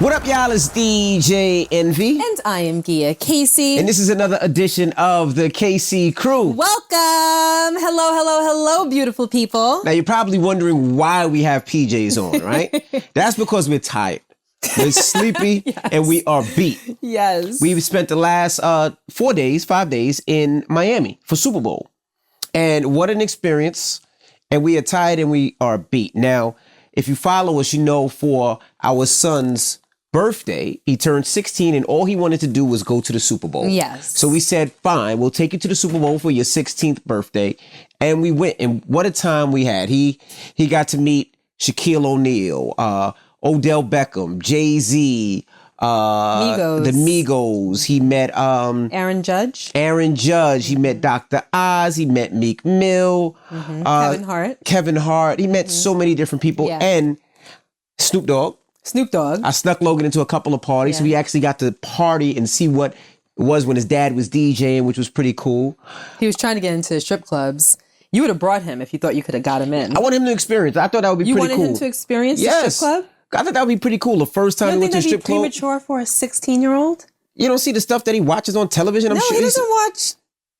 What up, y'all? It's DJ Envy. And I am Gia Casey. And this is another edition of the KC Crew. Welcome. Hello, beautiful people. Now, you're probably wondering why we have PJs on, right? That's because we're tired. We're sleepy and we are beat. Yes. We've spent the last 5 days in Miami for Super Bowl. And what an experience. And we are tired and we are beat. Now, if you follow us, you know for our son's birthday, he turned 16 and all he wanted to do was go to the Super Bowl. Yes. So we said, fine, we'll take you to the Super Bowl for your 16th birthday. And we went, and what a time we had. He got to meet Shaquille O'Neal, Odell Beckham, Jay-Z, Migos. the Migos. He met Aaron Judge. He met Dr. Oz. He met Meek Mill. Kevin Hart. He met so many different people. Yeah. And Snoop Dogg. I snuck Logan into a couple of parties. So we actually got to party and see what it was when his dad was DJing, which was pretty cool. He was trying to get into strip clubs. You would have brought him if you thought you could have got him in. I want him to experience. I thought that would be pretty cool. You wanted him to experience the strip club? I thought that would be pretty cool. The first time he went to a strip club. You don't think that'd be premature for a 16-year-old? You don't see the stuff that he watches on television? No, he doesn't watch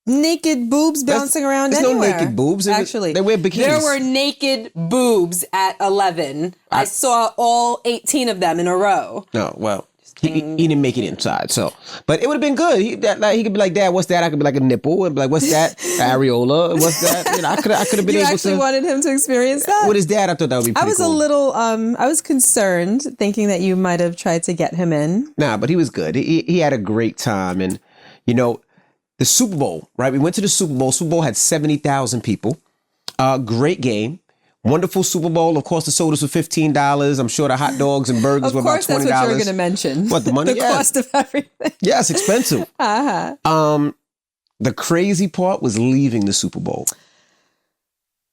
naked boobs bouncing around anywhere. There's no naked boobs. Actually, they wear bikinis. There were naked boobs at 11. I saw all 18 of them in a row. No, well, he didn't make it inside. So, but it would have been good. He could be like, Dad, what's that? I could be like a nipple and be like, what's that? Areola. What's that? You know, I could have been able to. You actually wanted him to experience that? With his dad, I thought that would be pretty cool. I was a little, I was concerned thinking that you might have tried to get him in. Nah, but he was good. He had a great time. And, you know, the Super Bowl, right? We went to the Super Bowl. Super Bowl had 70,000 people. Great game. Wonderful Super Bowl. Of course, the sodas were $15. I'm sure the hot dogs and burgers were about $20. Of course, that's what you were going to mention. What, the money? The cost of everything. Yeah, it's expensive. The crazy part was leaving the Super Bowl.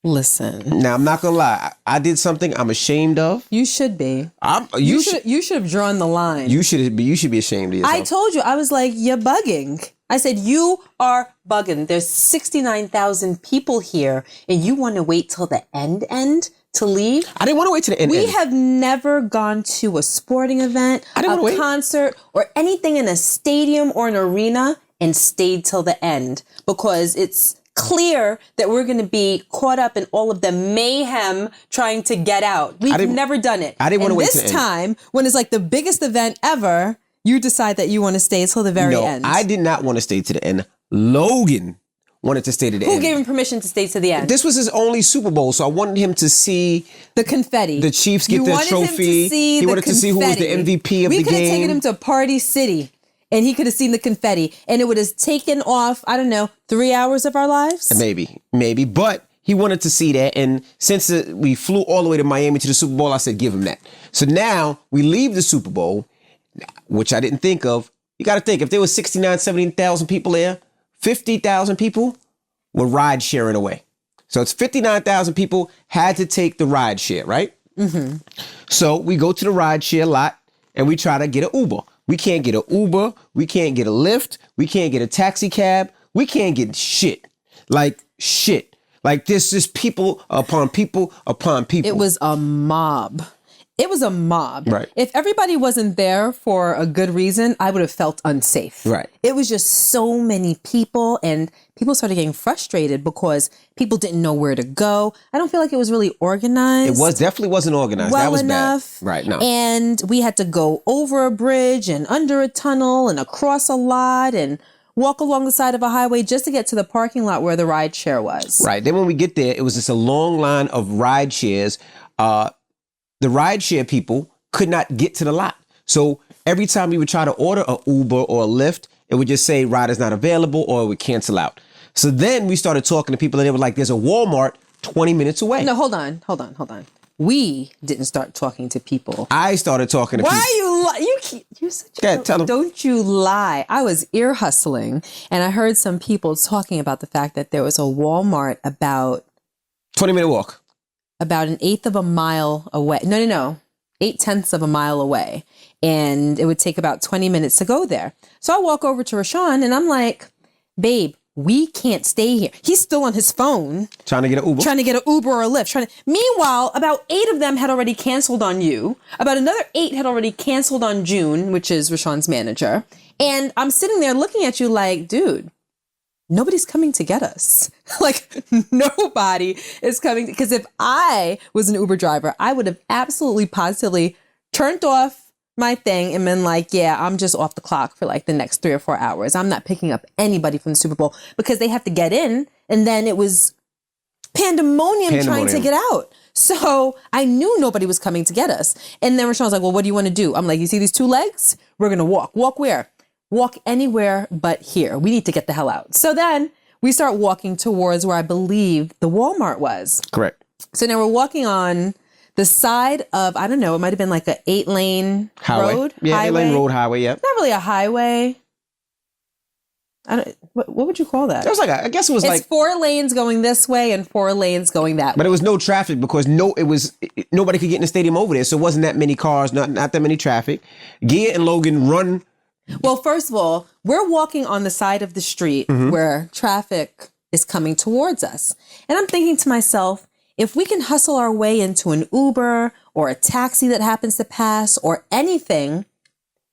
Listen. Now, I'm not going to lie. I did something I'm ashamed of. You should be. You should have drawn the line. You should be ashamed of yourself. I told you. I was like, you're bugging. I said, you are bugging. There's 69,000 people here, and you want to wait till the end to leave? I didn't want to wait till the end. We have never gone to a sporting event, a concert, or anything in a stadium or an arena and stayed till the end because it's clear that we're going to be caught up in all of the mayhem trying to get out. We've never done it. I didn't want to wait till the end. This time, when it's like the biggest event ever, you decide that you want to stay till the very end. I did not want to stay to the end. Logan wanted to stay to the end. Who gave him permission to stay to the end? This was his only Super Bowl, so I wanted him to see the confetti. The Chiefs get their trophy. He wanted to see who was the MVP of the game. We could have taken him to Party City, and he could have seen the confetti, and it would have taken off, 3 hours of our lives? Maybe. But he wanted to see that, and since we flew all the way to Miami to the Super Bowl, I said, give him that. So now we leave the Super Bowl, which I didn't think of. You got to think, if there was 69, 70,000 people there, 50,000 people were ride sharing away. So it's 59,000 people had to take the ride share, right? Mm-hmm. So we go to the ride share lot and we try to get an Uber. We can't get an Uber. We can't get a Lyft. We can't get a taxi cab. We can't get shit. Like this is people upon people upon people. It was a mob. Right. If everybody wasn't there for a good reason, I would have felt unsafe. Right. It was just so many people, and people started getting frustrated because people didn't know where to go. I don't feel like it was really organized. It definitely wasn't organized. Well that was enough. Bad. Right. No. And we had to go over a bridge and under a tunnel and across a lot and walk along the side of a highway just to get to the parking lot where the ride share was. Right. Then when we get there, it was just a long line of ride shares. The rideshare people could not get to the lot. So every time we would try to order a Uber or a Lyft, it would just say rider's not available or it would cancel out. So then we started talking to people and they were like, there's a Walmart 20 minutes away. No, hold on. We didn't start talking to people. I started talking to people. Why are you're such a... Tell them. Don't you lie. I was ear hustling and I heard some people talking about the fact that there was a Walmart about... 20-minute walk. About an eighth of a mile away. No. 0.8 of a mile away. And it would take about 20 minutes to go there. So I walk over to Rashawn and I'm like, babe, we can't stay here. He's still on his phone. Trying to get an Uber? Trying to get an Uber or a Lyft. Meanwhile, about 8 of them had already canceled on you. About another 8 had already canceled on June, which is Rashawn's manager. And I'm sitting there looking at you like, dude, nobody's coming to get us. Like, nobody is coming. Because if I was an Uber driver, I would have absolutely positively turned off my thing and been like, yeah, I'm just off the clock for like the next 3 or 4 hours. I'm not picking up anybody from the Super Bowl because they have to get in. And then it was pandemonium trying to get out. So I knew nobody was coming to get us. And then Rashawn was like, well, what do you want to do? I'm like, you see these 2 legs? We're going to walk. Walk where? Walk anywhere but here. We need to get the hell out. So then we start walking towards where I believe the Walmart was. Correct. So now we're walking on the side of, I don't know, it might have been like an 8-lane road. Yeah, highway. 8-lane road highway, yeah. Not really a highway. What would you call that? It was like, I guess it was it's 4 lanes going this way and 4 lanes going that way. But it was no traffic because nobody could get in the stadium over there. So it wasn't that many cars, not that many traffic. Gia and Logan run. Well, first of all, we're walking on the side of the street where traffic is coming towards us. And I'm thinking to myself, if we can hustle our way into an Uber or a taxi that happens to pass or anything,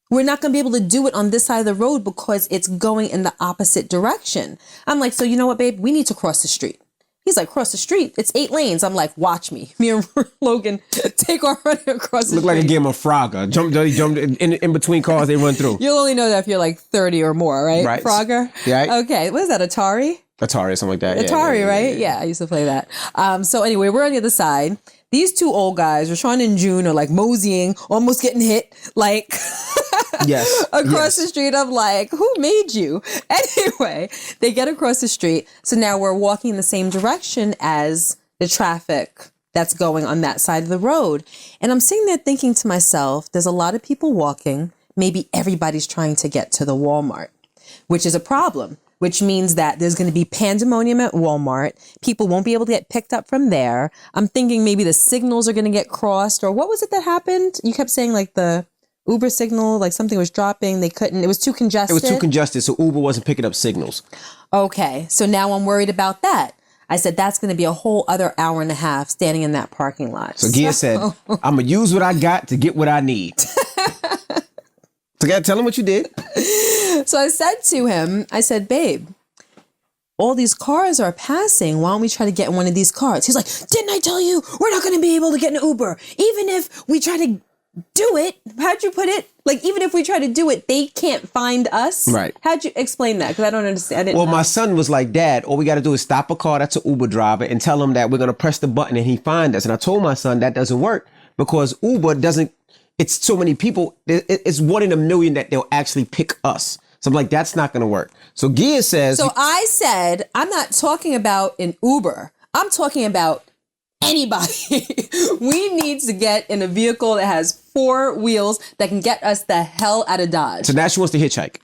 we're not going to be able to do it on this side of the road because it's going in the opposite direction. I'm like, so you know what, babe? We need to cross the street. He's like, cross the street. It's 8 lanes. I'm like, watch me. Me and Logan take our running across the street. Look like a game of Frogger. Jumped in between cars they run through. You'll only know that if you're like 30 or more, right? Right. Frogger? Yeah. Okay. What is that, Atari? Atari or something like that. Atari, right? Yeah, I used to play that. So anyway, we're on the other side. These 2 old guys, Rashawn and June, are like moseying, almost getting hit, like across the street. I'm like, who made you? Anyway, they get across the street. So now we're walking in the same direction as the traffic that's going on that side of the road. And I'm sitting there thinking to myself, there's a lot of people walking. Maybe everybody's trying to get to the Walmart, which is a problem. Which means that there's going to be pandemonium at Walmart. People won't be able to get picked up from there. I'm thinking maybe the signals are going to get crossed. Or what was it that happened? You kept saying like the Uber signal, like something was dropping. They couldn't. It was too congested. It was too congested, so Uber wasn't picking up signals. Okay. So now I'm worried about that. I said, that's going to be a whole other hour and a half standing in that parking lot. So Gia said, I'm going to use what I got to get what I need. So gotta tell him what you did. So I said to him, I said, babe, all these cars are passing. Why don't we try to get in one of these cars? He's like, didn't I tell you we're not going to be able to get an Uber? Even if we try to do it, how'd you put it? Like, even if we try to do it, they can't find us. Right. How'd you explain that? Because I don't understand. Well, my son was like, Dad, all we got to do is stop a car that's an Uber driver and tell him that we're going to press the button and he find us. And I told my son that doesn't work because Uber doesn't. It's so many people. It's 1 in a million that they'll actually pick us. So I'm like, that's not going to work. So Gia says. So I said, I'm not talking about an Uber. I'm talking about anybody. We need to get in a vehicle that has 4 wheels that can get us the hell out of Dodge. So now she wants to hitchhike.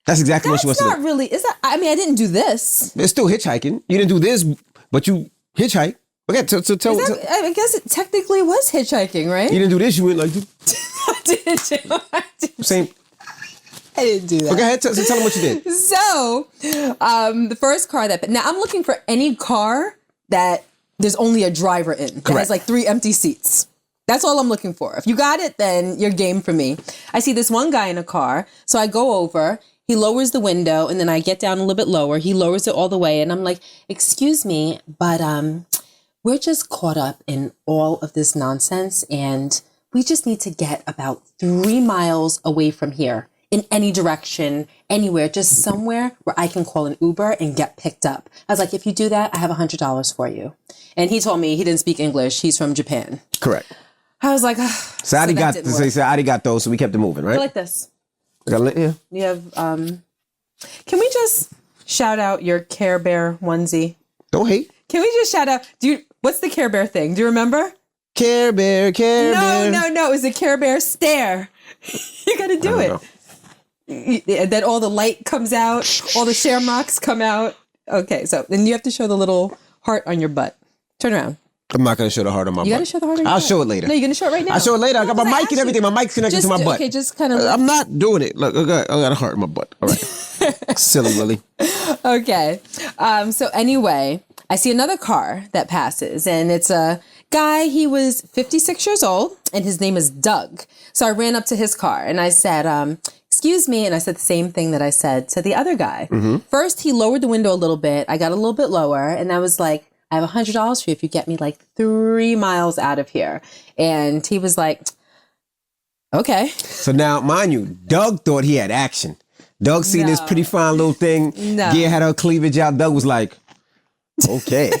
That's exactly what she wants to do. That's not really. Is that? I mean, I didn't do this. It's still hitchhiking. You didn't do this, but you hitchhike. Okay, so tell. I guess it technically was hitchhiking, right? You didn't do this. You went like. I didn't. Same. I didn't do that. Okay, ahead. So tell them what you did. So, the first car now I'm looking for any car that there's only a driver in. That has like 3 empty seats. That's all I'm looking for. If you got it, then you're game for me. I see this one guy in a car. So I go over, he lowers the window and then I get down a little bit lower. He lowers it all the way. And I'm like, excuse me, but, we're just caught up in all of this nonsense and we just need to get about 3 miles away from here in any direction, anywhere, just somewhere where I can call an Uber and get picked up. I was like, if you do that, I have $100 for you. And he told me he didn't speak English. He's from Japan. Correct. I was like, so Adi got those, so we kept it moving, right? I like this. Yeah. You have, can we just shout out your Care Bear onesie? Don't hate. Can we just shout out, what's the Care Bear thing? Do you remember? Care Bear, Care Bear. No. It was a Care Bear stare. You got to do it. Then all the light comes out. All the shamrocks come out. Okay, so then you have to show the little heart on your butt. Turn around. I'm not going to show the heart on my butt. You got to show the heart on your butt. I'll show it later. No, you're going to show it right now. I'll show it later. I got my mic and everything. My mic's connected to my butt. Okay, just kind of. I'm not doing it. Look, I got a heart in my butt. All right. Silly Willie. Okay. So anyway, I see another car that passes, and it's a guy. He was 56 years old, and his name is Doug. So I ran up to his car, and I said, excuse me. And I said the same thing that I said to the other guy. First, he lowered the window a little bit. I got a little bit lower, and I was like, I have $100 for you if you get me like 3 miles out of here. And he was like, okay. So now, mind you, Doug thought he had action. Doug seen this pretty fine little thing. Gia had her cleavage out. Doug was like, okay.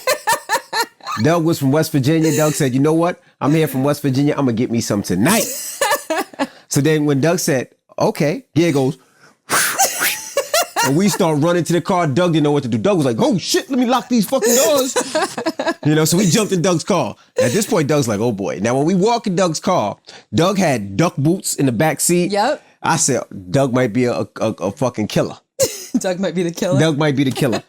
Doug was from West Virginia. Doug said, you know what? I'm here from West Virginia. I'm going to get me some tonight. So then when Doug said, okay, Gia goes, and we start running to the car. Doug didn't know what to do. Doug was like, oh shit, let me lock these fucking doors. So we jumped in Doug's car. At this point, Doug's like, oh boy. Now when we walk in Doug's car, Doug had duck boots in the back seat. Yep. I said, Doug might be a fucking killer. Doug might be the killer. Doug might be the killer.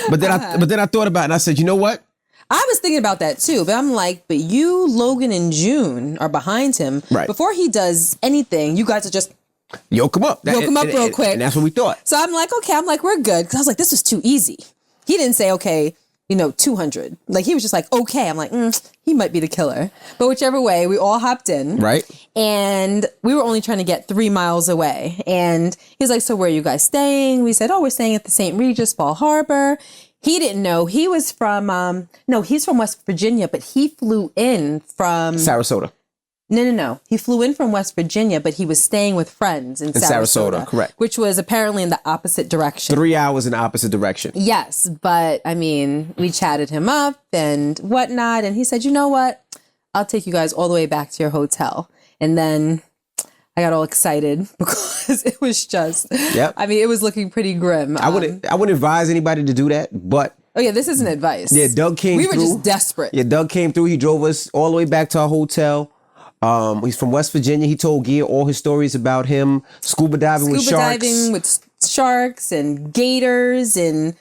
But then I thought about it and I said, you know what? I was thinking about that too, but I'm like, but you, Logan, and June are behind him. Right. Before he does anything, you guys are just yoke him up. Yoke him up real quick. And that's what we thought. So I'm like, okay, we're good. Because I was like, this was too easy. He didn't say, okay, 200. Like, he was just like, okay. I'm like, he might be the killer. But whichever way, we all hopped in. Right. And we were only trying to get 3 miles away. And he's like, so where are you guys staying? We said, oh, we're staying at the St. Regis Fall Harbor. He didn't know. He was from, he's from West Virginia, but he flew in from Sarasota. No. He flew in from West Virginia, but he was staying with friends in Sarasota. Correct. Which was apparently in the opposite direction. 3 hours in the opposite direction. Yes, but we chatted him up and whatnot, and he said, you know what? I'll take you guys all the way back to your hotel. And then I got all excited because it was just, it was looking pretty grim. I wouldn't advise anybody to do that, but. Oh yeah, this isn't advice. Yeah, Doug came through. We were just desperate. Yeah, Doug came through. He drove us all the way back to our hotel. He's from West Virginia. He told Gia all his stories about him scuba diving with sharks. Scuba diving with sharks and gators and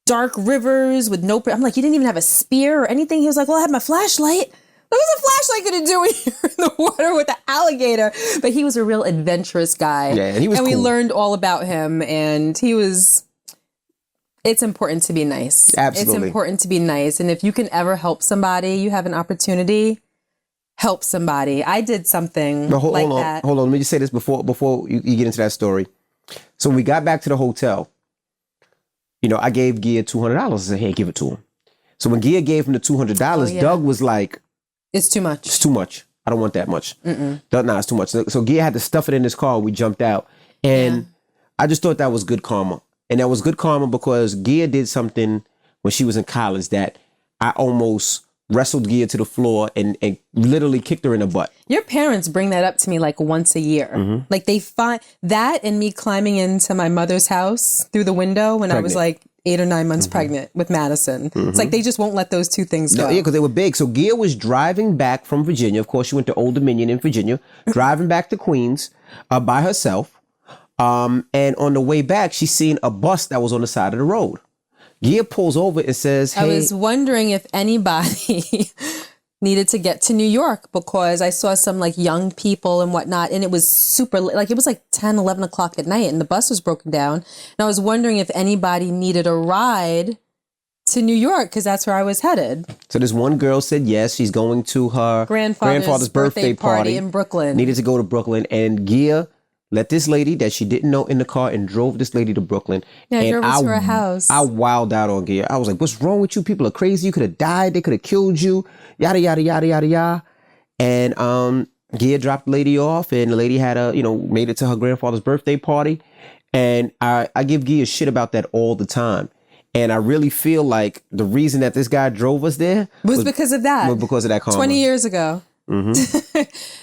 dark rivers with no... I'm like, you didn't even have a spear or anything? He was like, well, I had my flashlight. What was a flashlight going to do when you're in the water with the alligator? But he was a real adventurous guy. Yeah, and he was cool. We learned all about him, and he was... It's important to be nice. Absolutely. It's important to be nice. And if you can ever help somebody, you have an opportunity... help somebody. I did something hold on. that. Hold on. Let me just say this before you get into that story. So when we got back to the hotel, I gave Gia $200. I said, hey, give it to him. So when Gia gave him the $200, Doug was like, it's too much. It's too much. I don't want that much. Doug, it's too much. So Gia had to stuff it in his car. We jumped out. And I just thought that was good karma. And that was good karma because Gia did something when she was in college that I almost wrestled Gia to the floor and literally kicked her in the butt. Your parents bring that up to me like once a year. Like they find that and me climbing into my mother's house through the window when I was like 8 or 9 months pregnant with Madison. It's like they just won't let those two things go. Yeah, because they were big. So Gia was driving back from Virginia. Of course, she went to Old Dominion in Virginia, driving back to Queens by herself. And on the way back, she seen a bus that was on the side of the road. Gia pulls over and says, hey. I was wondering if anybody needed to get to New York because I saw some like young people and whatnot. And it was super like it was like 10, 11 o'clock at night and the bus was broken down. And I was wondering if anybody needed a ride to New York because that's where I was headed. So this one girl said yes. She's going to her grandfather's birthday party in Brooklyn. Needed to go to Brooklyn. And Gia let this lady that she didn't know in the car and drove this lady to Brooklyn. Yeah, and drove her to her house. I wowed out on Gia. I was like, what's wrong with you? People are crazy. You could have died. They could have killed you. Yada, yada, yada, yada, yada. And Gia dropped the lady off and the lady had made it to her grandfather's birthday party. And I give Gia shit about that all the time. And I really feel like the reason that this guy drove us there was because of that. Was because of that karma. 20 years ago.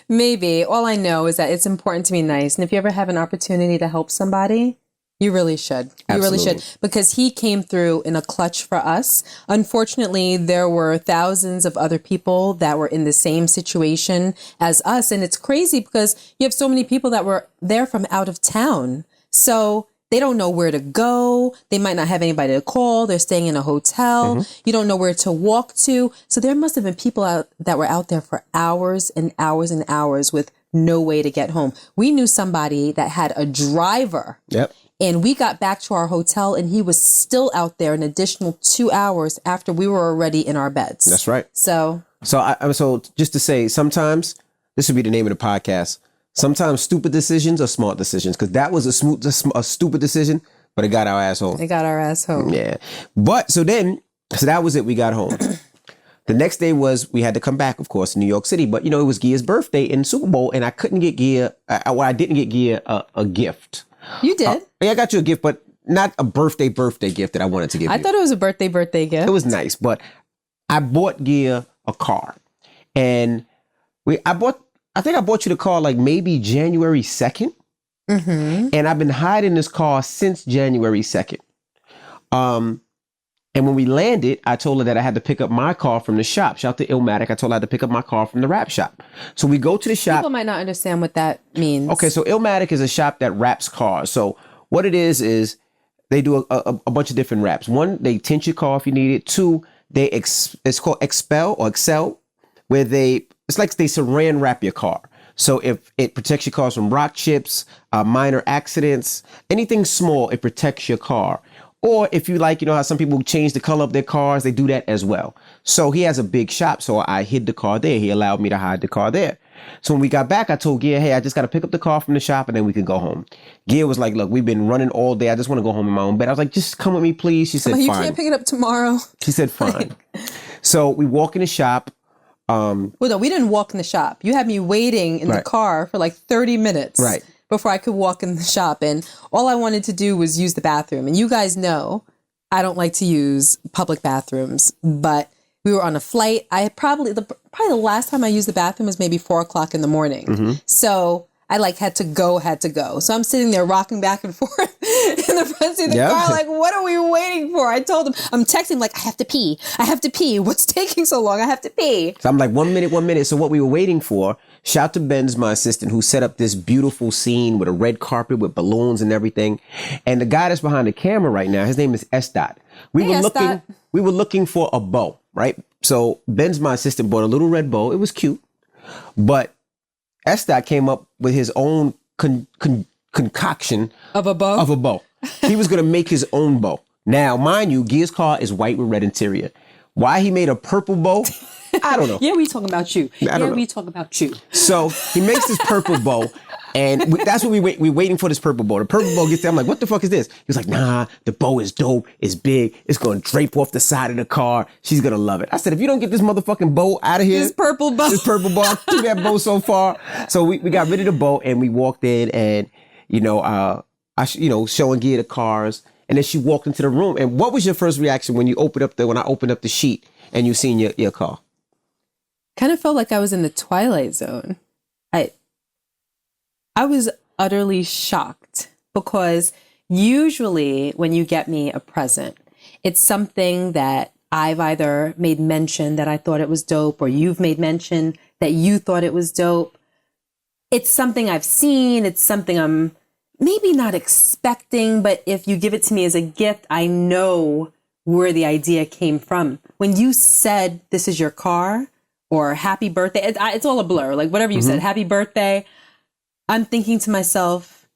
Maybe. All I know is that it's important to be nice. And if you ever have an opportunity to help somebody, you really should. You really should. Because he came through in a clutch for us. Unfortunately, there were thousands of other people that were in the same situation as us. And it's crazy because you have so many people that were there from out of town. So they don't know where to go. They might not have anybody to call. They're staying in a hotel. You don't know where to walk to. So there must have been people that were out there for hours and hours and hours with no way to get home. We knew somebody that had a driver. Yep. And we got back to our hotel and he was still out there an additional 2 hours after we were already in our beds. That's right. So So just to say, sometimes this would be the name of the podcast. Sometimes stupid decisions are smart decisions, because that was a stupid decision, but it got our ass home. it got our ass home. Yeah. But so that was it. We got home. The next day we had to come back, of course, to New York City. But, it was Gia's birthday in Super Bowl, and I couldn't get Gia, I didn't get Gia a gift. You did? Yeah, I got you a gift, but not a birthday gift that I wanted to give you. I thought it was a birthday gift. It was nice, but I bought Gia a car. And I think I bought you the car like maybe January 2nd. Mm-hmm. And I've been hiding this car since January 2nd. And when we landed, I told her that I had to pick up my car from the shop. Shout out to Illmatic. I told her I had to pick up my car from the wrap shop. So we go to the shop. People might not understand what that means. Okay, so Illmatic is a shop that wraps cars. So what it is they do a bunch of different wraps. One, they tint your car if you need it. Two, it's called Expel or Excel, where it's like they saran wrap your car. So if it protects your cars from rock chips, minor accidents, anything small, it protects your car. Or if you like, how some people change the color of their cars, they do that as well. So he has a big shop. So I hid the car there. He allowed me to hide the car there. So when we got back, I told Gia, hey, I just got to pick up the car from the shop and then we can go home. Gia was like, look, we've been running all day. I just want to go home in my own bed. I was like, just come with me, please. She said, fine. You can't pick it up tomorrow. She said, fine. So we walk in the shop. Well, no, we didn't walk in the shop. You had me waiting in the car for like 30 minutes. Right. Before I could walk in the shop. And all I wanted to do was use the bathroom. And you guys know I don't like to use public bathrooms, but we were on a flight. I had probably the last time I used the bathroom was maybe 4:00 in the morning. Mm-hmm. So I had to go. So I'm sitting there rocking back and forth in the front seat of the car. Like, what are we waiting for? I told him, I'm texting like, I have to pee. What's taking so long? I have to pee. So I'm like, 1 minute. So what we were waiting for, shout to Ben's, my assistant, who set up this beautiful scene with a red carpet with balloons and everything. And the guy that's behind the camera right now, his name is S. We were looking for a bow, right? So Ben's, my assistant, bought a little red bow. It was cute, but S. came up with his own concoction of a bow. He was going to make his own bow. Now, mind you, Gia's car is white with red interior. Why he made a purple bow, I don't know. Yeah, we talking about you. We talking about you. So he makes this purple bow, and that's what we're waiting for, this purple bow. The purple bow gets there. I'm like, what the fuck is this? He was like, nah, the bow is dope. It's big. It's going to drape off the side of the car. She's going to love it. I said, if you don't get this motherfucking bow out of here. This purple bow. I threw that bow so far. So we got rid of the bow, and we walked in, and, showing Gia the cars. And then she walked into the room. And what was your first reaction when I opened up the sheet and you seen your car? Kind of felt like I was in the Twilight Zone. I was utterly shocked, because usually when you get me a present, it's something that I've either made mention that I thought it was dope, or you've made mention that you thought it was dope. It's something I've seen. It's something I'm maybe not expecting, but if you give it to me as a gift, I know where the idea came from. When you said, this is your car, or happy birthday, it's all a blur. Like whatever you said, happy birthday, I'm thinking to myself,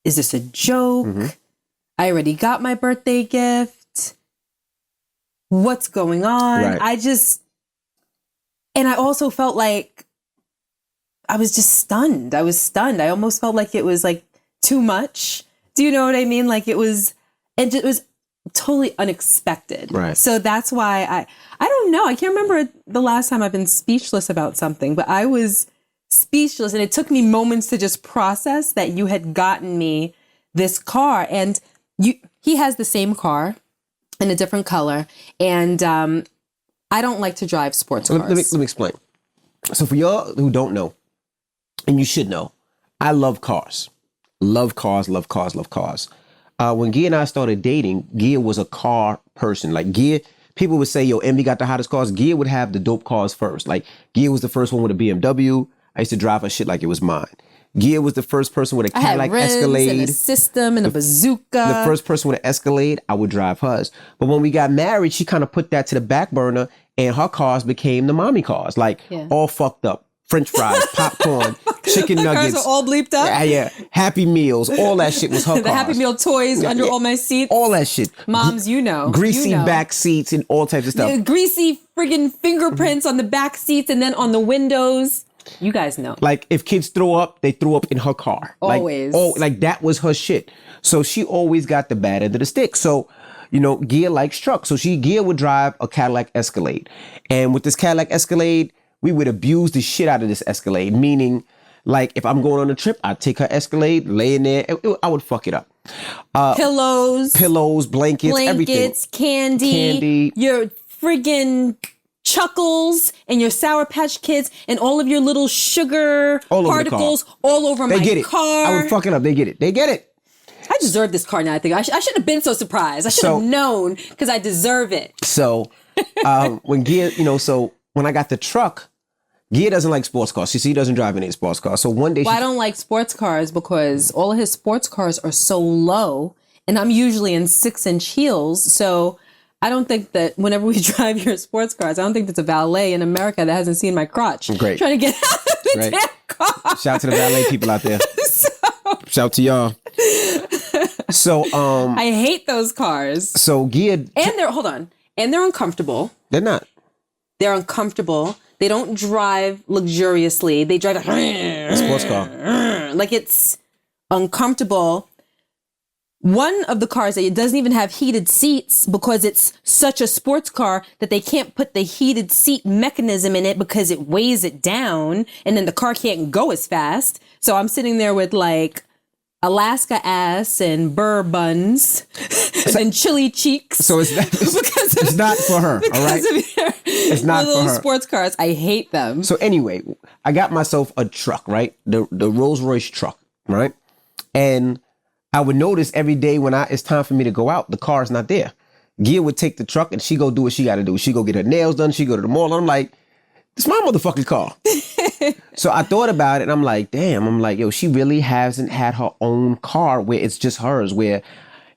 is this a joke? Mm-hmm. I already got my birthday gift. What's going on? Right. And I also felt like I was just stunned. I was stunned. I almost felt like it was like too much. Do you know what I mean? Like it was totally unexpected. Right. So that's why I don't know. I can't remember the last time I've been speechless about something, but I was speechless, and it took me moments to just process that you had gotten me this car. And he has the same car in a different color, and I don't like to drive sports cars. Let me explain. So for y'all who don't know, and you should know, I love cars. Love cars. When Gia and I started dating, Gia was a car person. Like Gia, people would say, yo, Envy got the hottest cars. Gia would have the dope cars first. Like Gia was the first one with a BMW. I used to drive her shit like it was mine. Gia was the first person with a Cadillac Escalade. And a system and a bazooka. The first person with an Escalade, I would drive hers. But when we got married, she kind of put that to the back burner, and her cars became the mommy cars, all fucked up. French fries, popcorn, chicken The nuggets. cars are all bleeped up. Yeah. Happy Meals. All that shit was her The cars. Happy Meal toys under all my seats. All that shit. Moms, you know. Greasy you know. back seats and all types of stuff. The greasy friggin' fingerprints on the back seats and then on the windows. You guys know. Like if kids throw up, they threw up in her car. Always. Like that was her shit. So she always got the bad end of the stick. So, Gia likes trucks. So Gia would drive a Cadillac Escalade. And with this Cadillac Escalade, we would abuse the shit out of this Escalade. Meaning, like if I'm going on a trip, I'd take her Escalade, lay in there. I would fuck it up. Pillows, blankets, everything. Candy. Your friggin' Chuckles and your Sour Patch Kids and all of your little sugar particles all over my car. They get it. I would fuck it up. They get it. I deserve this car now. I think I should have been so surprised. I should have known because I deserve it. So when Gia, so when I got the truck, Gia doesn't like sports cars. She doesn't drive any sports cars. So one day I don't like sports cars because all of his sports cars are so low and I'm usually in 6-inch heels. So I don't think that whenever we drive your sports cars, I don't think there's a valet in America that hasn't seen my crotch. Great. Trying to get out of the damn car. Shout out to the valet people out there. Shout out to y'all. So I hate those cars. So Gia and they're uncomfortable. They're not. They're uncomfortable. They don't drive luxuriously. They drive a sports car. Like it's uncomfortable. One of the cars, it doesn't even have heated seats because it's such a sports car that they can't put the heated seat mechanism in it because it weighs it down and then the car can't go as fast. So I'm sitting there with like Alaska ass and burr buns and chili cheeks. So it's not for her, all right? It's not for her. Sports cars, I hate them. So anyway, I got myself a truck, right? The Rolls Royce truck, right? And I would notice every day when it's time for me to go out, the car's not there. Gia would take the truck and she go do what she got to do. She go get her nails done. She go to the mall. I'm like, this is my motherfucking car. So I thought about it and I'm like, damn. I'm like, yo, she really hasn't had her own car where it's just hers, where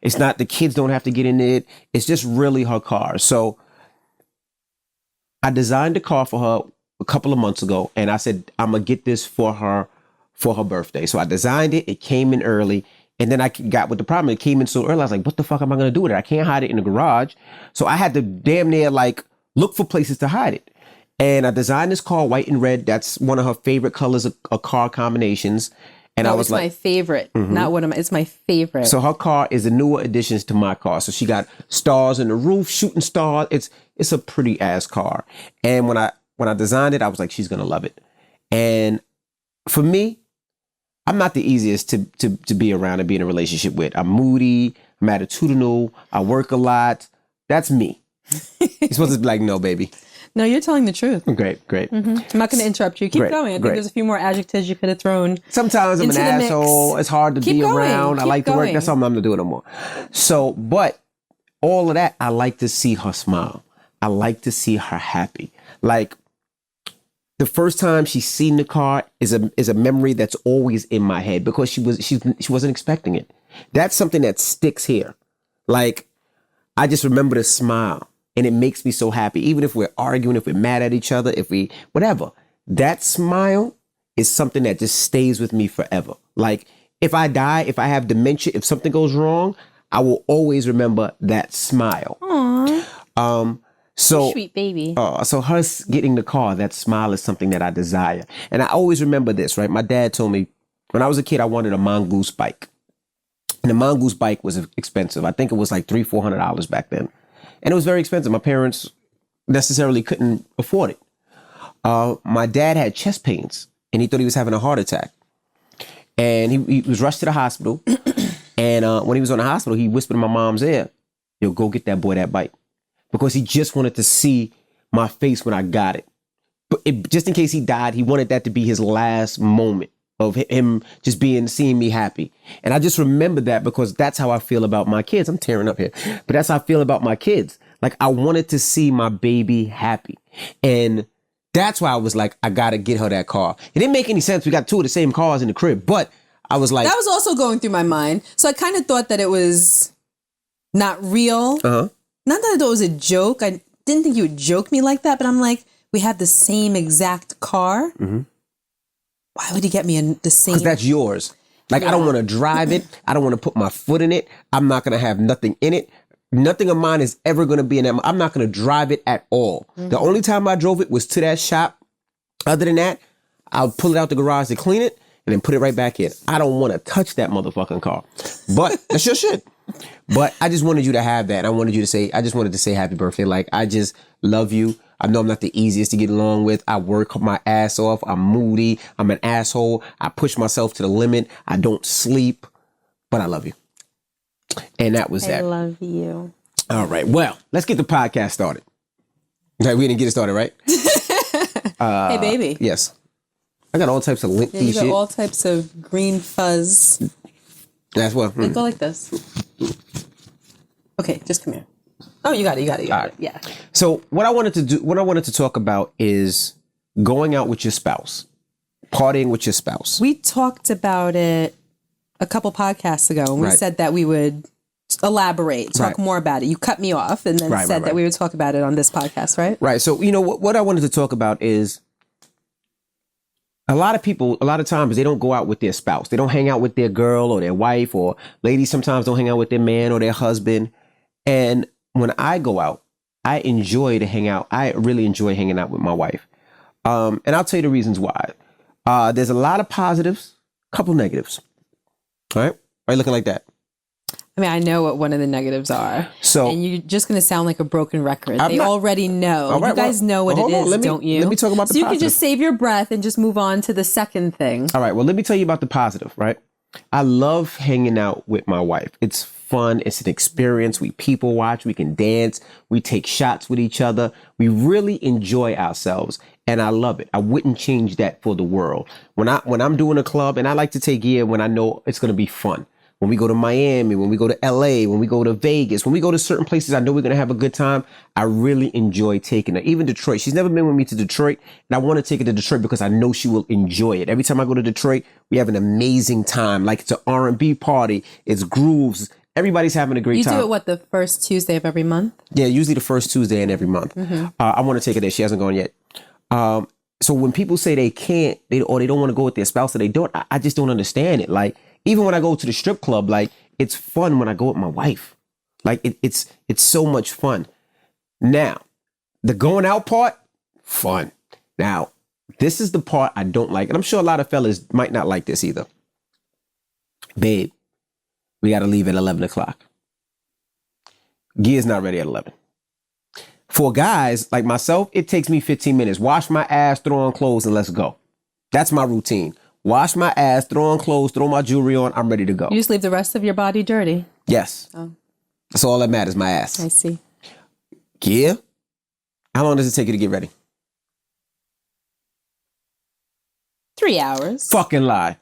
it's not, the kids don't have to get in it. It's just really her car. So I designed a car for her a couple of months ago and I said, I'm going to get this for her birthday. So I designed it. It came in early. And then I got with the problem. It came in so early. I was like, what the fuck am I going to do with it? I can't hide it in the garage. So I had to damn near like look for places to hide it. And I designed this car white and red. That's one of her favorite colors of car combinations. And I was like, it's my favorite. Not one of my, it's my favorite. So her car is the newer additions to my car. So she got stars in the roof, shooting stars. It's a pretty ass car. And when I designed it, I was like, she's going to love it. And for me, I'm not the easiest to be around and be in a relationship with. I'm moody. I'm attitudinal. I work a lot. That's me. You're supposed to be like, no, baby. No, you're telling the truth. Great. I'm not going to interrupt you. Keep going. I think there's a few more adjectives you could have thrown. Sometimes I'm an asshole. It's hard to be around. I like to work. That's something I'm going to do no more. So, but all of that, I like to see her smile. I like to see her happy. Like, the first time she's seen the car is a memory that's always in my head because she wasn't expecting it. That's something that sticks here. Like, I just remember the smile and it makes me so happy. Even if we're arguing, if we're mad at each other, whatever, that smile is something that just stays with me forever. Like, if I die, if I have dementia, if something goes wrong, I will always remember that smile. Aww. So sweet baby. So her getting the car, that smile is something that I desire. And I always remember this, right? My dad told me when I was a kid, I wanted a Mongoose bike. And the Mongoose bike was expensive. I think it was like $300-$400 back then. And it was very expensive. My parents necessarily couldn't afford it. My dad had chest pains and he thought he was having a heart attack. And he was rushed to the hospital. And when he was on the hospital, he whispered in my mom's ear, yo, go get that boy that bike. Because he just wanted to see my face when I got it. But just in case he died, he wanted that to be his last moment of him just seeing me happy. And I just remember that because that's how I feel about my kids. I'm tearing up here. But that's how I feel about my kids. Like, I wanted to see my baby happy. And that's why I was like, I got to get her that car. It didn't make any sense. We got two of the same cars in the crib. But I was like... That was also going through my mind. So I kind of thought that it was not real. Uh-huh. Not that I thought it was a joke. I didn't think you would joke me like that, but I'm like, we have the same exact car. Mm-hmm. Why would he get me the same? Because that's yours. Like, I don't want to drive it. I don't want to put my foot in it. I'm not going to have nothing in it. Nothing of mine is ever going to be in that. I'm not going to drive it at all. The only time I drove it was to that shop. Other than that, I'll pull it out the garage to clean it and then put it right back in. I don't want to touch that motherfucking car. But that's your shit. But I just wanted you to have that. I just wanted to say happy birthday. Like, I just love you. I know I'm not the easiest to get along with. I work my ass off. I'm moody. I'm an asshole. I push myself to the limit. I don't sleep, but I love you. And that was that. I love you. All right. Well, let's get the podcast started. Like, we didn't get it started, right? Hey, baby. Yes. I got all types of lint You got shit. all types of green fuzz. That's what. Go like this. Okay, just come here. Oh, you got it. You got it. Yeah. So what I wanted to talk about is going out with your spouse, partying with your spouse. We talked about it a couple podcasts ago, and we said that we would elaborate, talk more about it. You cut me off and then said that we would talk about it on this podcast, right? Right. So, you know, what I wanted to talk about is a lot of people, a lot of times they don't go out with their spouse. They don't hang out with their girl or their wife, or ladies sometimes don't hang out with their man or their husband. And when I go out, I enjoy to hang out. I really enjoy hanging out with my wife. And I'll tell you the reasons why. There's a lot of positives, a couple negatives. All right. Why are you looking like that? I mean, I know what one of the negatives are. So, and you're just going to sound like a broken record. They already know. You guys know what it is, don't you? Let me talk about the positive. So you can just save your breath and just move on to the second thing. All right. Well, let me tell you about the positive, right? I love hanging out with my wife. It's fun. It's an experience. We people watch. We can dance. We take shots with each other. We really enjoy ourselves. And I love it. I wouldn't change that for the world. When I'm doing a club, and I like to take gear when I know it's going to be fun. When we go to Miami, when we go to LA, when we go to Vegas, when we go to certain places, I know we're going to have a good time. I really enjoy taking her. Even Detroit. She's never been with me to Detroit. And I want to take her to Detroit because I know she will enjoy it. Every time I go to Detroit, we have an amazing time. Like, it's an R&B party. It's grooves. Everybody's having a great time. You do it, the first Tuesday of every month? Yeah, usually the first Tuesday in every month. I want to take her there. She hasn't gone yet. So when people say they can't, or they don't want to go with their spouse, or they don't, I just don't understand it. Like, even when I go to the strip club, like, it's fun when I go with my wife. Like, it's so much fun. Now, the going out part, fun. Now, this is the part I don't like. And I'm sure a lot of fellas might not like this either. Babe, we got to leave at 11 o'clock. Gear's not ready at 11. For guys like myself, it takes me 15 minutes. Wash my ass, throw on clothes, and let's go. That's my routine. Wash my ass, throw on clothes, throw my jewelry on. I'm ready to go. You just leave the rest of your body dirty. Yes. Oh. That's all that matters, my ass. I see. Gear? How long does it take you to get ready? 3 hours. Fucking lie.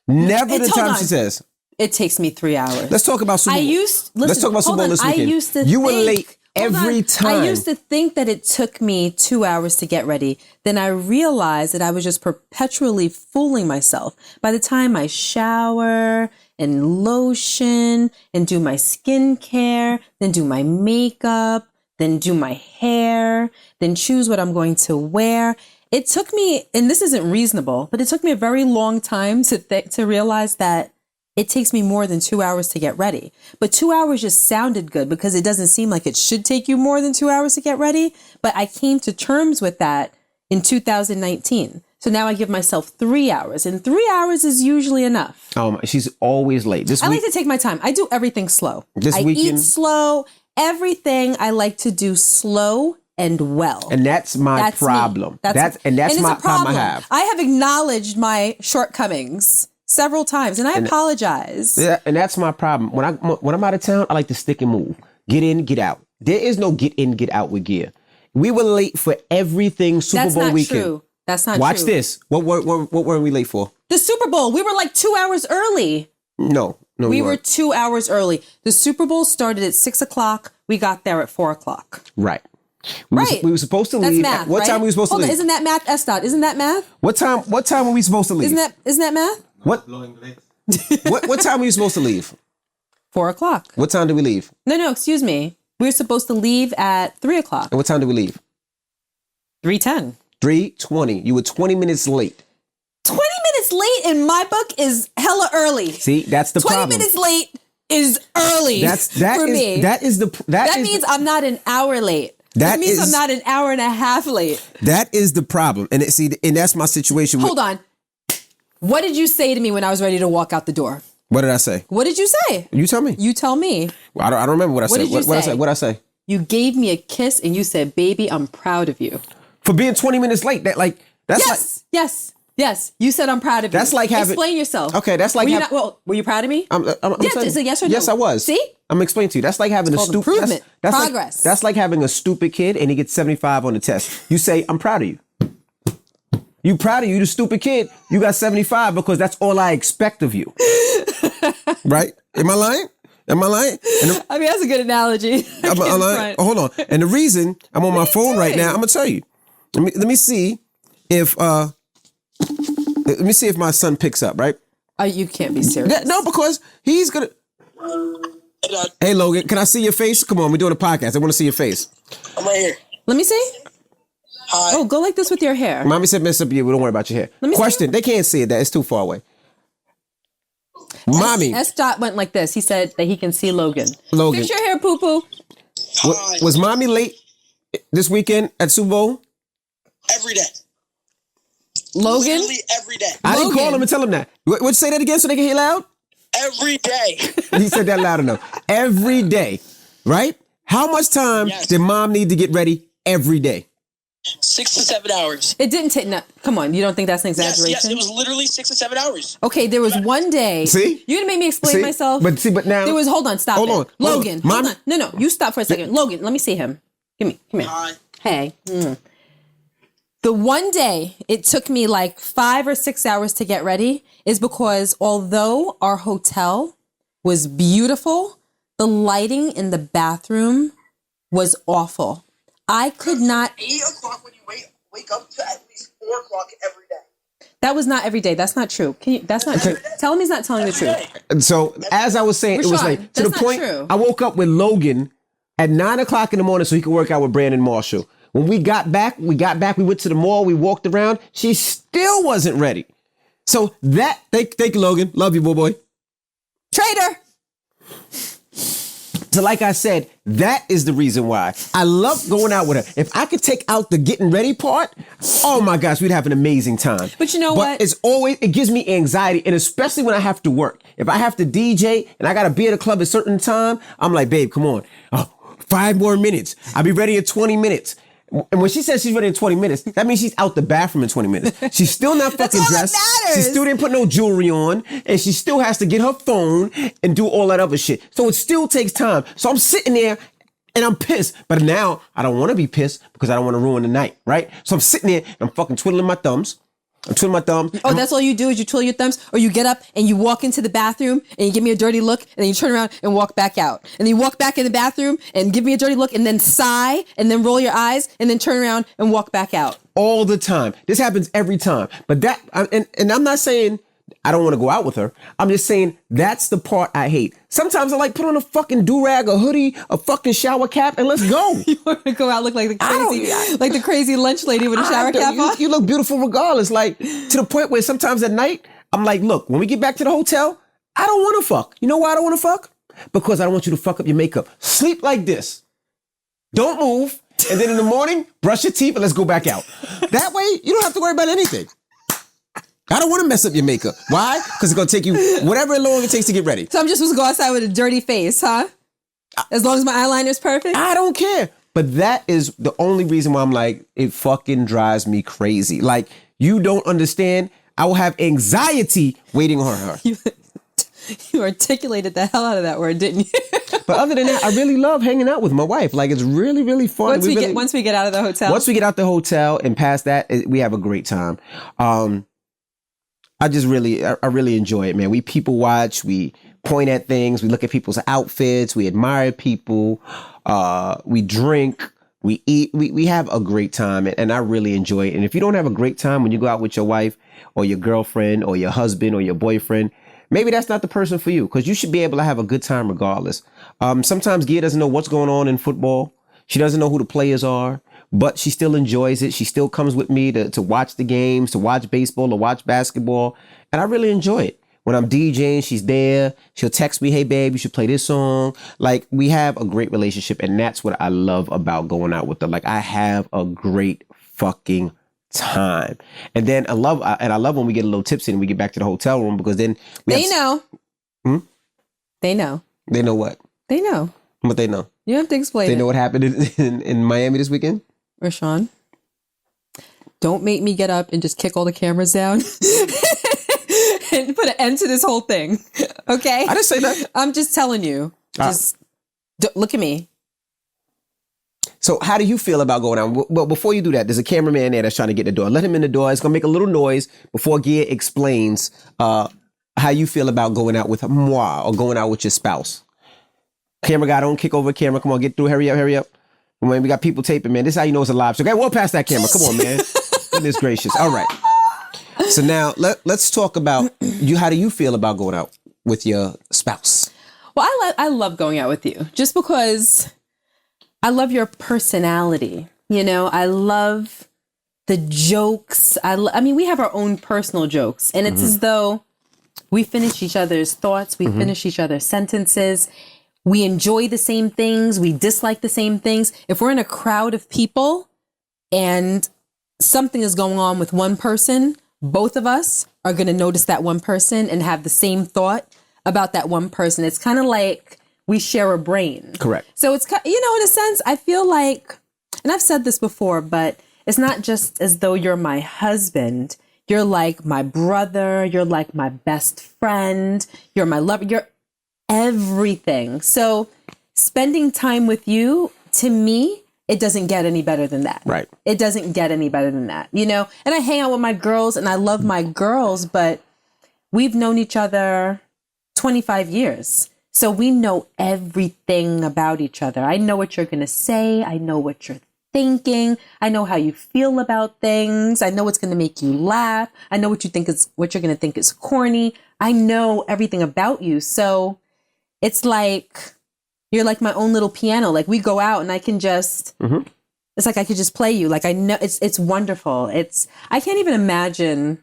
Never the time she says. It takes me 3 hours. Let's talk about Super Bowl. Let's talk about Super Bowl this weekend. You were late every time. I used to think that it took me 2 hours to get ready. Then I realized that I was just perpetually fooling myself. By the time I shower and lotion and do my skincare, then do my makeup, then do my hair, then choose what I'm going to wear. It took me, and this isn't reasonable, but it took me a very long time to realize that it takes me more than 2 hours to get ready. But 2 hours just sounded good because it doesn't seem like it should take you more than 2 hours to get ready. But I came to terms with that in 2019. So now I give myself 3 hours, and 3 hours is usually enough. She's always late. I like to take my time. I do everything slow. I eat slow. Everything I like to do slow and well. And that's my problem. That's my problem I have. I have acknowledged my shortcomings several times, and I apologize. Yeah, and that's my problem. When I'm out of town, I like to stick and move. Get in, get out. There is no get in, get out with gear. We were late for everything Super Bowl weekend. True. That's not true. Watch this. What were we late for? The Super Bowl. We were like 2 hours early. No, we were 2 hours early. The Super Bowl started at 6 o'clock. We got there at 4 o'clock. Right. We were supposed to leave. That's math, what time were we supposed to leave? Isn't that math, Estot? Isn't that math? What time were we supposed to leave? Isn't that math? What time were you supposed to leave? 4 o'clock. What time did we leave? No, excuse me. We were supposed to leave at 3 o'clock. And what time did we leave? 3:10. 3:20. You were 20 minutes late. 20 minutes minutes late in my book is hella early. See, that's the 20 problem. 20 minutes late is early for me. That means I'm not an hour late. That means I'm not an hour and a half late. That is the problem. And that's my situation. Hold on. What did you say to me when I was ready to walk out the door? What did I say? What did you say? You tell me. You tell me. I don't remember what I said. What did you say? What did I say? You gave me a kiss and you said, "Baby, I'm proud of you." For being 20 minutes late. Yes. You said I'm proud of you. That's like having. Explain yourself. Okay, that's like. Were you proud of me? I'm yes, saying, it's a yes or no. Yes, I was. See? I'm explaining to you. That's like having a stupid. Improvement. That's Progress. That's like having a stupid kid and he gets 75 on the test. You say, "I'm proud of you." You proud of you, the stupid kid. You got 75 because that's all I expect of you. Right? Am I lying? I mean, that's a good analogy. I'm lying. Oh, hold on. And the reason I'm on my phone right now, I'm gonna tell you. Let me see if my son picks up. Right? You can't be serious. No, because he's gonna. Hey Logan, can I see your face? Come on, we're doing a podcast. I want to see your face. I'm right here. Let me see. Hi. Oh, go like this with your hair. Mommy said mess up you. We don't worry about your hair. Question. They can't see it. That it's too far away. Mommy. S. Dot went like this. He said that he can see Logan. Fix your hair, poo poo. Was mommy late this weekend at Super Bowl? Every day. Logan? Literally every day. I didn't call him and tell him that. Would you say that again so they can hear loud? Every day. He said that loud enough. Every day. Right? How much time did mom need to get ready every day? 6 to 7 hours. It didn't take. No, come on, you don't think that's an exaggeration? Yes, it was literally 6 to 7 hours. Okay, there was one day. See? You're gonna make me explain myself. But now there was. Hold on, stop. Hold on, Logan. Hold on. No, you stop for a second. Logan, let me see him. Come here. Hi. Hey. The one day it took me like 5 or 6 hours to get ready is because although our hotel was beautiful, the lighting in the bathroom was awful. I could not. 8 o'clock when you wake up to at least 4 o'clock every day. That was not every day. That's not true. That's not true. Tell him he's not telling the truth. And so as I was saying, Rashawn, it was like to the that's point not true. I woke up with Logan at 9 o'clock in the morning so he could work out with Brandon Marshall. When we got back, we went to the mall, we walked around. She still wasn't ready. So thank you, Logan. Love you, boy. Traitor. So like I said, that is the reason why I love going out with her. If I could take out the getting ready part, oh my gosh, we'd have an amazing time. But you know what? It gives me anxiety, and especially when I have to work. If I have to DJ and I got to be at a club at a certain time, I'm like, babe, come on. 5 more minutes. I'll be ready in 20 minutes. And when she says she's ready in 20 minutes, that means she's out the bathroom in 20 minutes. She's still not fucking dressed. She still didn't put no jewelry on. And she still has to get her phone and do all that other shit. So it still takes time. So I'm sitting there and I'm pissed. But now I don't want to be pissed because I don't want to ruin the night, right? So I'm sitting there and I'm fucking twiddling my thumbs. Oh, that's all you do is you twiddle your thumbs, or you get up and you walk into the bathroom and you give me a dirty look, and then you turn around and walk back out. And then you walk back in the bathroom and give me a dirty look and then sigh and then roll your eyes and then turn around and walk back out. All the time. This happens every time. But and I'm not saying I don't want to go out with her. I'm just saying that's the part I hate. Sometimes I like put on a fucking do-rag, a hoodie, a fucking shower cap, and let's go. You want to go out look like the crazy lunch lady with a shower cap on? You look beautiful regardless. Like to the point where sometimes at night, I'm like, look, when we get back to the hotel, I don't want to fuck. You know why I don't want to fuck? Because I don't want you to fuck up your makeup. Sleep like this. Don't move. And then in the morning, brush your teeth and let's go back out. That way, you don't have to worry about anything. I don't want to mess up your makeup. Why? Because it's going to take you whatever long it takes to get ready. So I'm just supposed to go outside with a dirty face, huh? As long as my eyeliner's perfect? I don't care. But that is the only reason why I'm like, it fucking drives me crazy. Like, you don't understand. I will have anxiety waiting on her. You articulated the hell out of that word, didn't you? But other than that, I really love hanging out with my wife. Like, it's really, really fun. Once we get out of the hotel? Once we get out the hotel and past that, we have a great time. I really enjoy it, man. We people watch, we point at things, we look at people's outfits, we admire people, we drink, we eat, we have a great time, and I really enjoy it. And if you don't have a great time when you go out with your wife or your girlfriend or your husband or your boyfriend, maybe that's not the person for you, because you should be able to have a good time regardless. Sometimes Gia doesn't know what's going on in football. She doesn't know who the players are, but she still enjoys it. She still comes with me to watch the games, to watch baseball, to watch basketball. And I really enjoy it. When I'm DJing, she's there. She'll text me, hey, babe, you should play this song. Like, we have a great relationship. And that's what I love about going out with her. Like, I have a great fucking time. And then I love when we get a little tipsy and we get back to the hotel room, because then they know. They know. They know what? They know. What they know? You have to explain. They know what happened in Miami this weekend? Rashawn, don't make me get up and just kick all the cameras down and put an end to this whole thing. Okay? I didn't say that. I'm just telling you. Just look at me. So how do you feel about going out? Well, before you do that, there's a cameraman there that's trying to get in the door. Let him in the door. It's going to make a little noise before Gia explains how you feel about going out with moi or going out with your spouse. Camera guy, don't kick over the camera. Come on, get through. Hurry up. Man, we got people taping, man. This is how you know it's a live show. Okay, well past that camera. Come on, man. Goodness gracious. All right. So now let's talk about you. How do you feel about going out with your spouse? Well, I love going out with you just because I love your personality. You know, I love the jokes. I mean, we have our own personal jokes, and it's as though we finish each other's thoughts. We finish each other's sentences. We enjoy the same things. We dislike the same things. If we're in a crowd of people and something is going on with one person, both of us are going to notice that one person and have the same thought about that one person. It's kind of like we share a brain. Correct. So it's, you know, in a sense, I feel like, and I've said this before, but it's not just as though you're my husband. You're like my brother. You're like my best friend. You're my lover. You're everything. So spending time with you, to me, it doesn't get any better than that. Right. It doesn't get any better than that, you know? And I hang out with my girls and I love my girls, but we've known each other 25 years. So we know everything about each other. I know what you're going to say. I know what you're thinking. I know how you feel about things. I know what's going to make you laugh. I know what you're going to think is corny. I know everything about you. So it's like, you're like my own little piano. Like we go out and I can just, it's like I could just play you. Like I know it's wonderful. I can't even imagine.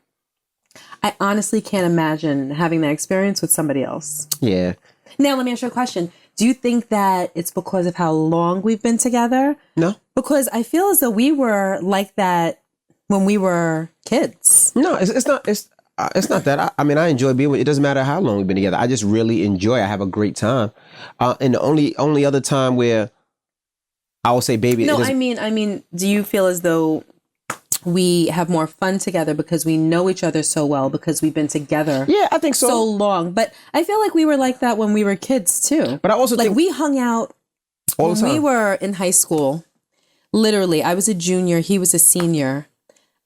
I honestly can't imagine having that experience with somebody else. Yeah. Now, let me ask you a question. Do you think that it's because of how long we've been together? No. Because I feel as though we were like that when we were kids. No, it's not. It's not that. I mean, I enjoy being with you. It doesn't matter how long we've been together. I just really enjoy. I have a great time. And the only other time where I will say, baby. No, I mean, do you feel as though we have more fun together because we know each other so well because we've been together? Yeah, I think so long. But I feel like we were like that when we were kids too. But I also think we hung out all the time. When we were in high school. Literally, I was a junior. He was a senior.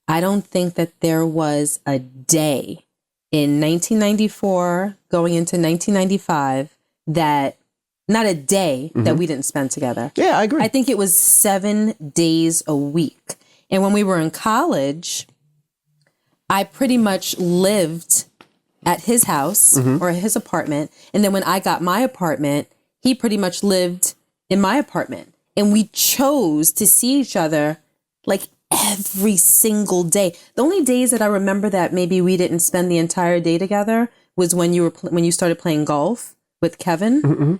I don't think that there was a day in 1994 going into 1995 that, not a day that we didn't spend together. Yeah, I agree. I think it was 7 days a week. And when we were in college, I pretty much lived at his house or his apartment. And then when I got my apartment, he pretty much lived in my apartment. And we chose to see each other like every single day. The only days that I remember that maybe we didn't spend the entire day together was when you started playing golf with Kevin.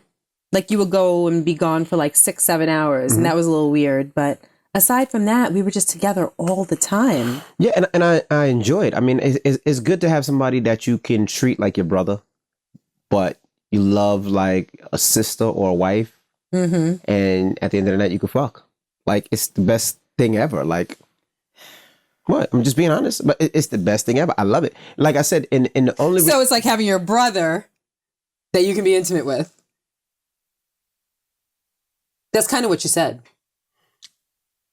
Like you would go and be gone for like 6-7 hours, and that was a little weird. But aside from that, we were just together all the time. Yeah, and I enjoy it. I mean, it's good to have somebody that you can treat like your brother, but you love like a sister or a wife. And at the end of the night, you can fuck. Like it's the best thing ever. Like what? I'm just being honest, but it's the best thing ever. I love it. Like I said, in the only so it's like having your brother that you can be intimate with. That's kind of what you said.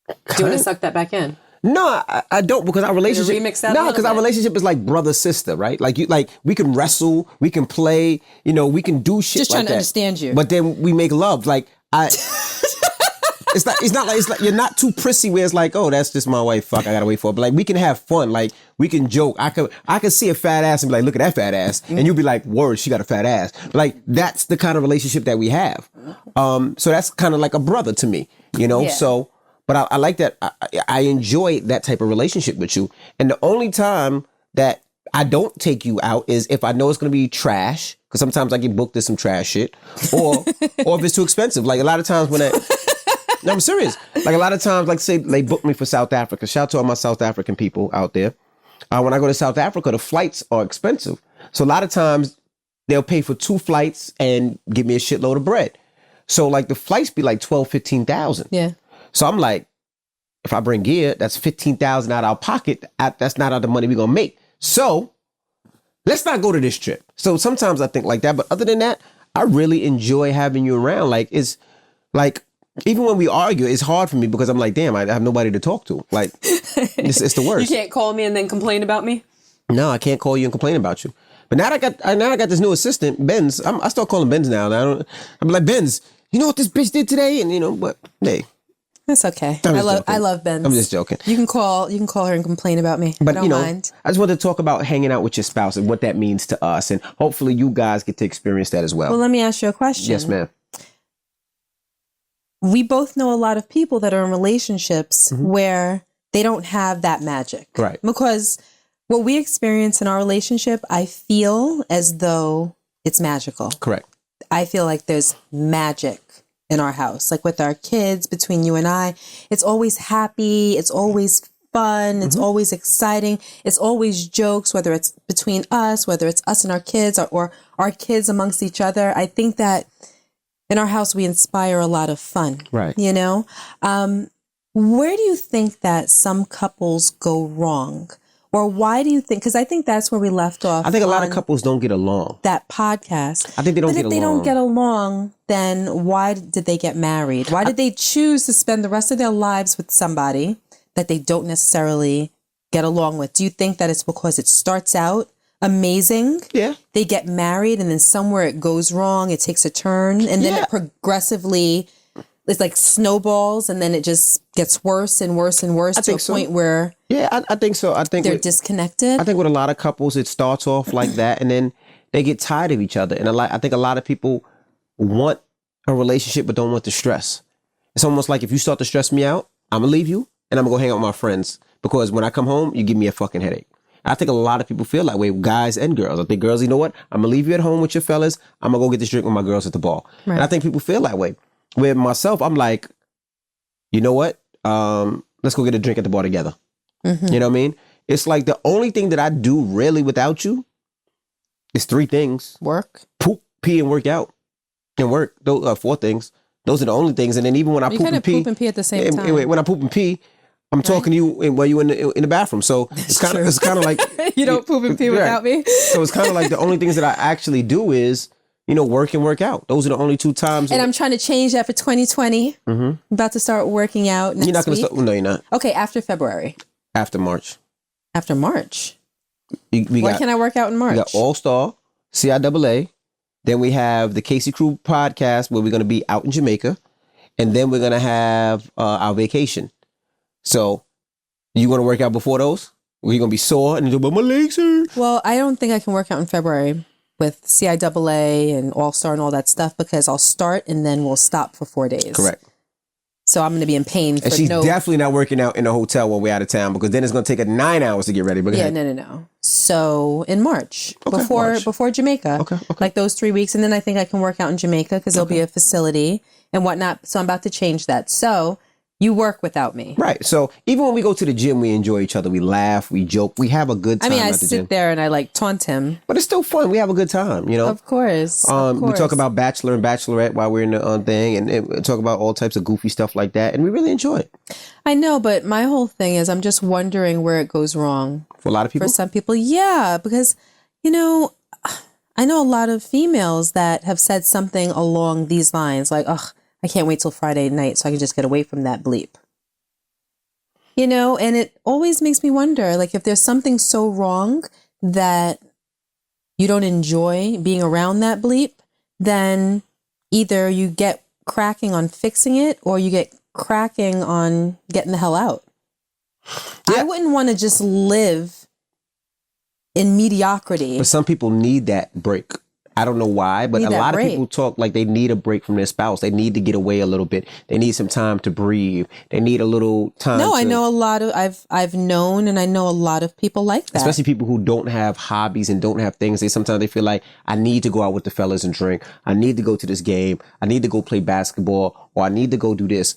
Do you want to suck that back in? No, I don't, because our relationship. Remix that. No, because our relationship is like brother sister, right? Like we can wrestle, we can play, we can do shit. Just trying to understand you. But then we make love. Like it's not like you're not too prissy where it's like, oh, that's just my wife. Fuck, I gotta wait for it. But like we can have fun. Like we can joke. I could see a fat ass and be like, look at that fat ass, and you'll be like, word, she got a fat ass. But like that's the kind of relationship that we have. So that's kind of like a brother to me, Yeah. So. But I like that. I enjoy that type of relationship with you. And the only time that I don't take you out is if I know it's going to be trash, because sometimes I get booked to some trash shit, or if it's too expensive. Like a lot of times when no, I'm serious. Like a lot of times, like say they book me for South Africa. Shout out to all my South African people out there. When I go to South Africa, the flights are expensive. So a lot of times they'll pay for 2 flights and give me a shitload of bread. So like the flights be like 12, 15,000. Yeah. So I'm like, if I bring gear, that's 15,000 out of our pocket. That's not out of the money we're going to make. So let's not go to this trip. So sometimes I think like that. But other than that, I really enjoy having you around. Like it's like, even when we argue, it's hard for me because I'm like, damn, I have nobody to talk to. Like it's the worst. You can't call me and then complain about me? No, I can't call you and complain about you. But now I got this new assistant, Benz. I start calling Benz now. I'm like, Benz, you know what this bitch did today? And but hey. That's okay. I love Benz. I'm just joking. You can call her and complain about me. But I don't mind. I just wanted to talk about hanging out with your spouse and what that means to us. And hopefully you guys get to experience that as well. Well, let me ask you a question. Yes, ma'am. We both know a lot of people that are in relationships where they don't have that magic. Right. Because what we experience in our relationship, I feel as though it's magical. Correct. I feel like there's magic in our house. Like with our kids, between you and I, it's always happy. It's always fun. It's always exciting. It's always jokes, whether it's between us, whether it's us and our kids or our kids amongst each other. I think that in our house, we inspire a lot of fun. Right. You know? Where do you think that some couples go wrong? Or why do you think, because I think that's where we left off. I think a lot of couples don't get along. That podcast. I think they don't get along. But if they don't get along, then why did they get married? Why did they choose to spend the rest of their lives with somebody that they don't necessarily get along with? Do you think that it's because it starts out amazing? Yeah. They get married and then somewhere it goes wrong, it takes a turn, and then it progressively, it's like snowballs, and then it just gets worse and worse and worse to a point where I think so. I think they're disconnected. I think with a lot of couples, it starts off like that, and then they get tired of each other. And I think a lot of people want a relationship but don't want the stress. It's almost like if you start to stress me out, I'm gonna leave you and I'm gonna go hang out with my friends because when I come home, you give me a fucking headache. I think a lot of people feel that way, guys and girls. I think girls, you know what? I'm gonna leave you at home with your fellas. I'm gonna go get this drink with my girls at the bar. Right. And I think people feel that way. With myself, I'm like, you know what? Let's go get a drink at the bar together. You know what I mean? It's like the only thing that I do really without you is 3 things. Work, poop, pee, and work out. And work. Those are 4 things. Those are the only things. And then even when I poop and pee. You poop and pee at the same time. When I poop and pee, I'm talking to you while you in the bathroom. So it's kind of like you don't poop and pee without me. So it's kind of like the only things that I actually do is, work and work out. Those are the only 2 times. And I'm trying to change that for 2020. I'm about to start working out next week. You're not going to start? No, you're not. Okay, after February. After March. After March? Where can I work out in March? We got All-Star, CIAA. Then we have the Casey Crew podcast where we're going to be out in Jamaica. And then we're going to have our vacation. So you going to work out before those? Or you going to be sore and you're about my legs hurt? Well, I don't think I can work out in February with CIAA and All-Star and all that stuff because I'll start and then we'll stop for 4 days. Correct. So I'm going to be in pain. And she's definitely not working out in a hotel when we're out of town because then it's going to take her 9 hours to get ready. But no. So in March, before Jamaica, like those 3 weeks. And then I think I can work out in Jamaica because there'll be a facility and whatnot. So I'm about to change that. So you work without me. Right. So even when we go to the gym, we enjoy each other. We laugh, we joke, we have a good time. I sit there and I taunt him. But it's still fun. We have a good time, Of course. We talk about Bachelor and Bachelorette while we're in the thing and talk about all types of goofy stuff like that. And we really enjoy it. I know, but my whole thing is I'm just wondering where it goes wrong. For a lot of people? For some people, yeah. Because, I know a lot of females that have said something along these lines like, ugh, I can't wait till Friday night so I can just get away from that bleep. And it always makes me wonder, if there's something so wrong that you don't enjoy being around that bleep, then either you get cracking on fixing it or you get cracking on getting the hell out. Yeah. I wouldn't want to just live in mediocrity. But some people need that break. I don't know why, but a lot of people talk like they need a break from their spouse. They need to get away a little bit. They need some time to breathe. They need a little time. No, I know a lot of, I've known, and I know a lot of people like that. Especially people who don't have hobbies and don't have things. Sometimes they feel like, I need to go out with the fellas and drink. I need to go to this game. I need to go play basketball, or I need to go do this.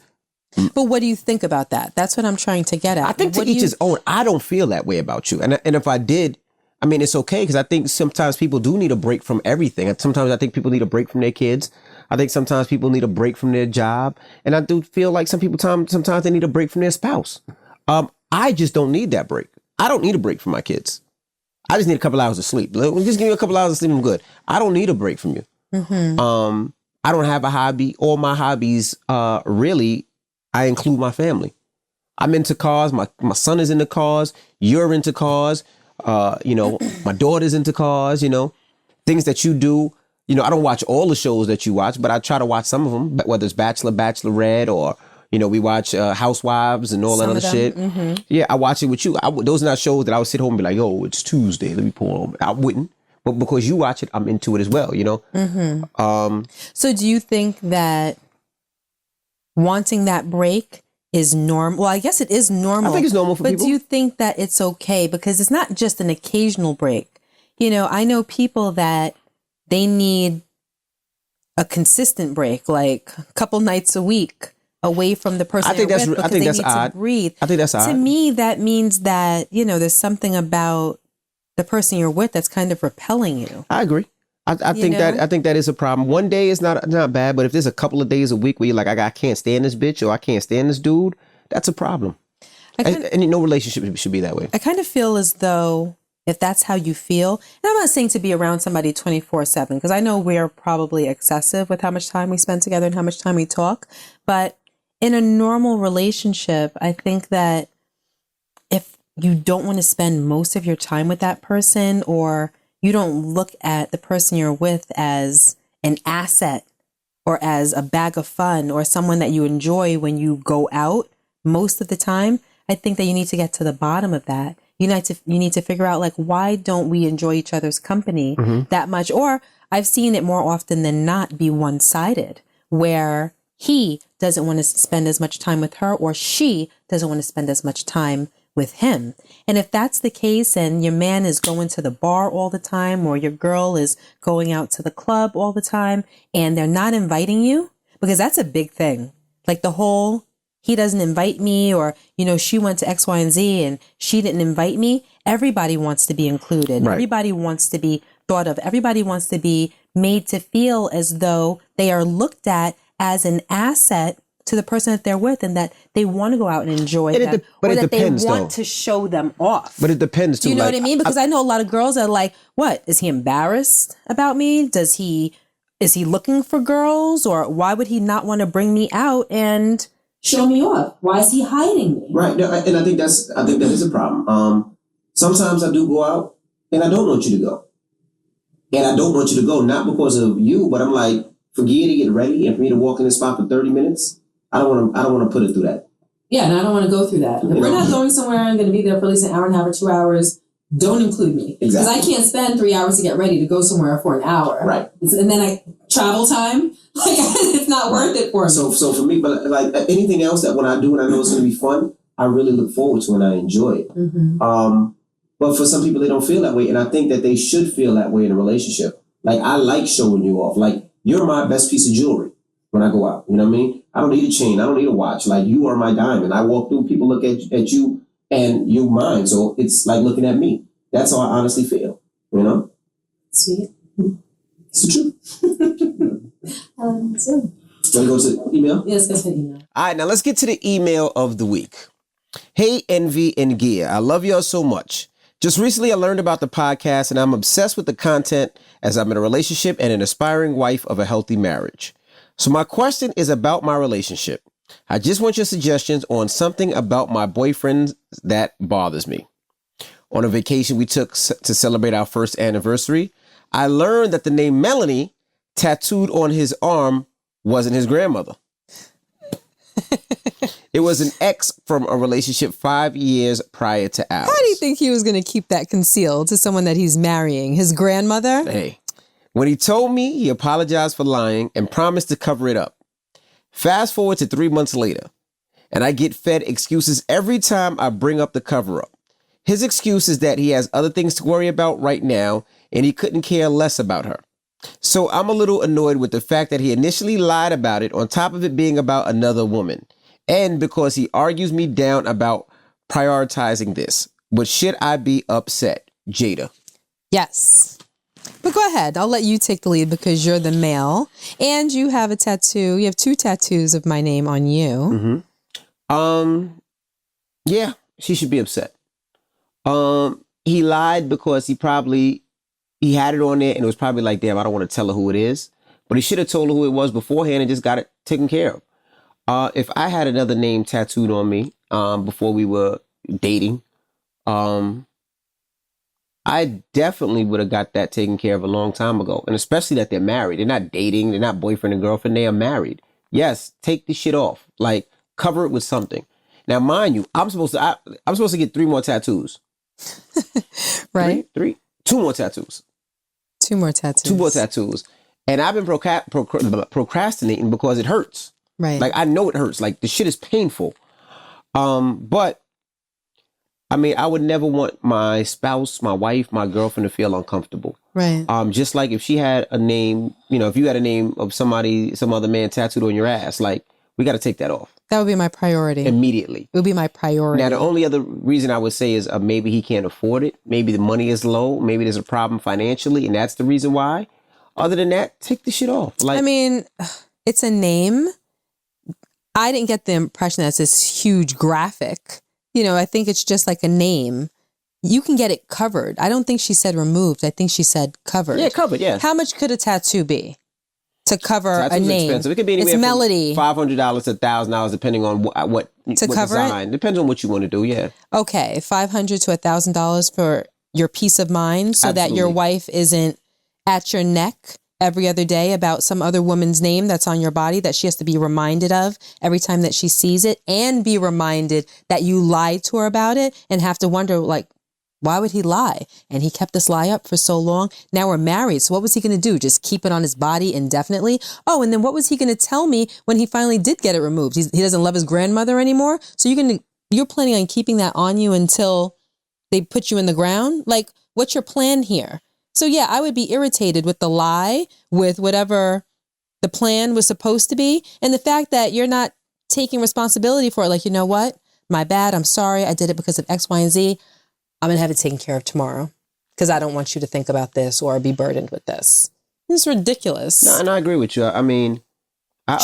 But what do you think about that? That's what I'm trying to get at. I think to each his own. I don't feel that way about you. And if I did, I mean, it's okay, because I think sometimes people do need a break from everything. And sometimes I think people need a break from their kids. I think sometimes people need a break from their job. And I do feel like some people sometimes they need a break from their spouse. I just don't need that break. I don't need a break from my kids. I just need a couple hours of sleep. Just give me a couple hours of sleep, I'm good. I don't need a break from you. Mm-hmm. I don't have a hobby. All my hobbies, really, I include my family. I'm into cars. My son is into cars. You're into cars. My daughter's into cars, things that you do. I don't watch all the shows that you watch, but I try to watch some of them, whether it's Bachelor, Bachelorette, or, we watch Housewives and all that other shit. Mm-hmm. Yeah, I watch it with you. Those are not shows that I would sit home and be like, yo, it's Tuesday, let me pull on. I wouldn't. But because you watch it, I'm into it as well, Mm-hmm. So do you think that wanting that break is normal? Well, I guess it is normal. I think it's normal for people. But do you think that it's okay? Because it's not just an occasional break. I know people that they need a consistent break, like a couple nights a week away from the person they're with, because they need to breathe. I think that's odd. To me, that means that, there's something about the person you're with that's kind of repelling you. I agree. I think that is a problem. One day is not bad, but if there's a couple of days a week where you're like, I can't stand this bitch, or I can't stand this dude, that's a problem. And no relationship should be that way. I kind of feel as though if that's how you feel, and I'm not saying to be around somebody 24/7, because I know we're probably excessive with how much time we spend together and how much time we talk. But in a normal relationship, I think that if you don't want to spend most of your time with that person, or you don't look at the person you're with as an asset or as a bag of fun or someone that you enjoy when you go out most of the time, I think that you need to get to the bottom of that. You need to figure out, like, why don't we enjoy each other's company that much? Or I've seen it more often than not be one-sided, where he doesn't want to spend as much time with her, or she doesn't want to spend as much time with him. And if that's the case, and your man is going to the bar all the time, or your girl is going out to the club all the time, and they're not inviting you, because that's a big thing. Like the whole, he doesn't invite me, or, she went to X, Y, and Z and she didn't invite me. Everybody wants to be included. Right. Everybody wants to be thought of. Everybody wants to be made to feel as though they are looked at as an asset to the person that they're with, and that they want to go out and enjoy them, or that they want to show them off. But it depends too. Do you know what I mean? Because I know a lot of girls that are like, what? Is he embarrassed about me? Is he looking for girls? Or why would he not want to bring me out and show me off? Why is he hiding me? Right. No, and I think that is a problem. Sometimes I do go out and I don't want you to go. And I don't want you to go, not because of you, but I'm like, for Gia to get ready and for me to walk in the spot for 30 minutes, I don't want to put it through that. Yeah, and I don't want to go through that. If we're not going somewhere, I'm going to be there for at least an hour and a half or 2 hours. Don't include me. Because I can't spend 3 hours to get ready to go somewhere for an hour. Right. And then travel time, like, it's not worth it for me. So for me, but like anything else that when I do and I know it's going to be fun, I really look forward to and I enjoy it. Mm-hmm. But for some people, they don't feel that way. And I think that they should feel that way in a relationship. Like, I like showing you off. Like, you're my best piece of jewelry when I go out. You know what I mean? I don't need a chain. I don't need a watch. Like, you are my diamond. I walk through, people look at you and you're mine. So it's like looking at me. That's how I honestly feel. Sweet. It's the truth. Want to go to email? Yes, go to email. All right, now let's get to the email of the week. Hey, Envy and Gia. I love y'all so much. Just recently, I learned about the podcast, and I'm obsessed with the content as I'm in a relationship and an aspiring wife of a healthy marriage. So my question is about my relationship. I just want your suggestions on something about my boyfriend that bothers me. On a vacation we took to celebrate our first anniversary, I learned that the name Melanie tattooed on his arm wasn't his grandmother. It was an ex from a relationship 5 years prior to ours. How do you think he was going to keep that concealed to someone that he's marrying? His grandmother? Hey, When he told me, he apologized for lying and promised to cover it up. Fast forward to 3 months later, and I get fed excuses every time I bring up the cover up. His excuse is that he has other things to worry about right now, and he couldn't care less about her. So I'm a little annoyed with the fact that he initially lied about it on top of it being about another woman. And because he argues me down about prioritizing this. But should I be upset? Jada. Yes. But go ahead. I'll let you take the lead because you're the male and you have a tattoo. You have 2 tattoos of my name on you. Yeah, she should be upset. He lied because he had it on there and it was probably like, damn, I don't want to tell her who it is. But he should have told her who it was beforehand and just got it taken care of. If I had another name tattooed on me before we were dating, I definitely would have got that taken care of a long time ago. And especially that they're married. They're not dating. They're not boyfriend and girlfriend. They are married. Yes, take the shit off. Like, cover it with something. Now, mind you, I'm supposed to get 3 more tattoos. Right? 3? 2 more tattoos. 2 more tattoos. 2 more tattoos. And I've been procrastinating because it hurts. Right. Like, I know it hurts. Like, the shit is painful. But I mean, I would never want my spouse, my wife, my girlfriend to feel uncomfortable. Right. Just like if she had a name, if you had a name of somebody, some other man tattooed on your ass, like, we got to take that off. That would be my priority. Immediately. It would be my priority. Now, the only other reason I would say is maybe he can't afford it. Maybe the money is low. Maybe there's a problem financially, and that's the reason why. Other than that, take the shit off. Like, I mean, it's a name. I didn't get the impression that it's this huge graphic. I think it's just like a name. You can get it covered. I don't think she said removed. I think she said covered. Yeah, covered, yeah. How much could a tattoo be to cover Tattoos a name? Expensive. It could be anywhere it's melody. from $500 to $1,000, depending on what cover design. it? Depends on what you want to do, yeah. Okay, $500 to $1,000 for your peace of mind so that your wife isn't at your neck every other day about some other woman's name that's on your body that she has to be reminded of every time that she sees it, and be reminded that you lied to her about it and have to wonder, like, why would he lie? And he kept this lie up for so long. Now we're married. So what was he going to do? Just keep it on his body indefinitely? Oh, and then what was he going to tell me when he finally did get it removed? He doesn't love his grandmother anymore. So you're planning on keeping that on you until they put you in the ground? Like, what's your plan here? So yeah, I would be irritated with the lie, with whatever the plan was supposed to be. And the fact that you're not taking responsibility for it. Like, you know what? My bad. I'm sorry. I did it because of X, Y, and Z. I'm going to have it taken care of tomorrow because I don't want you to think about this or be burdened with this. It's ridiculous. No, and I agree with you. I mean,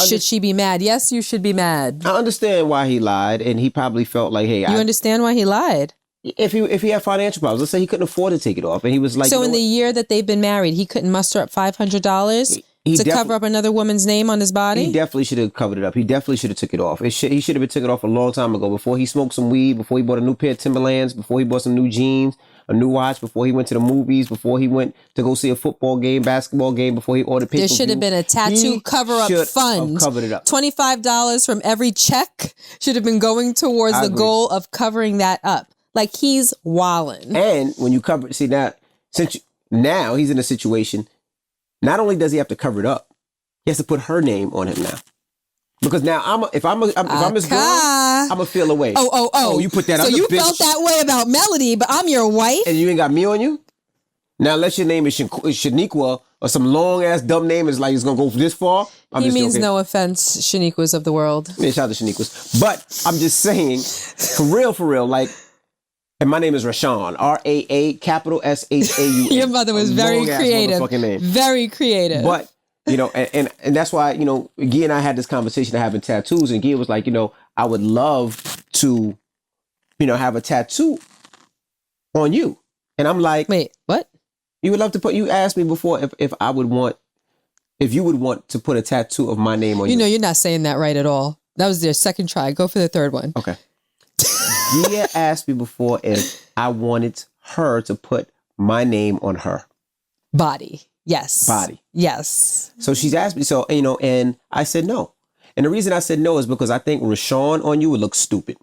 should she be mad? Yes, you should be mad. I understand why he lied, and he probably felt like, hey, you understand why he lied? If he had financial problems, let's say he couldn't afford to take it off, and he was like, so in the year that they've been married, he couldn't muster up $500 to cover up another woman's name on his body? He definitely should have covered it up. He definitely should have took it off. He should have been took it off a long time ago, before he smoked some weed, before he bought a new pair of Timberlands, before he bought some new jeans, a new watch, before he went to the movies, before he went to go see a football game, basketball game, before he ordered pay-per-view. There should have been a tattoo cover-up fund. Covered it up. $25 from every check should have been going towards the goal of covering that up. Like, he's wildin'. And when you cover, see, now he's in a situation, not only does he have to cover it up, he has to put her name on him now. Because now if I'm his girl, I'm gonna feel away. Oh, you put that. So other you bitch, felt that way about Melody, but I'm your wife, and you ain't got me on you. Now, unless your name is Shaniqua or some long ass dumb name is like it's gonna go this far. He means no offense, Shaniquas of the world. Yeah, shout out to Shaniquas, but I'm just saying, for real, like. And my name is Rashawn, RAA, capital SHAUN. Your mother was very creative. Name. Very creative. But, and that's why, Gia and I had this conversation of having tattoos, and Gia was like, I would love to, have a tattoo on you. And I'm like, wait, what? You would love to you asked me before if you would want to put a tattoo of my name on you. You're not saying that right at all. That was their second try. Go for the third one. Okay. Gia asked me before if I wanted her to put my name on her body. Yes. Body. Yes. So she's asked me, and I said no. And the reason I said no is because I think Rashawn on you would look stupid.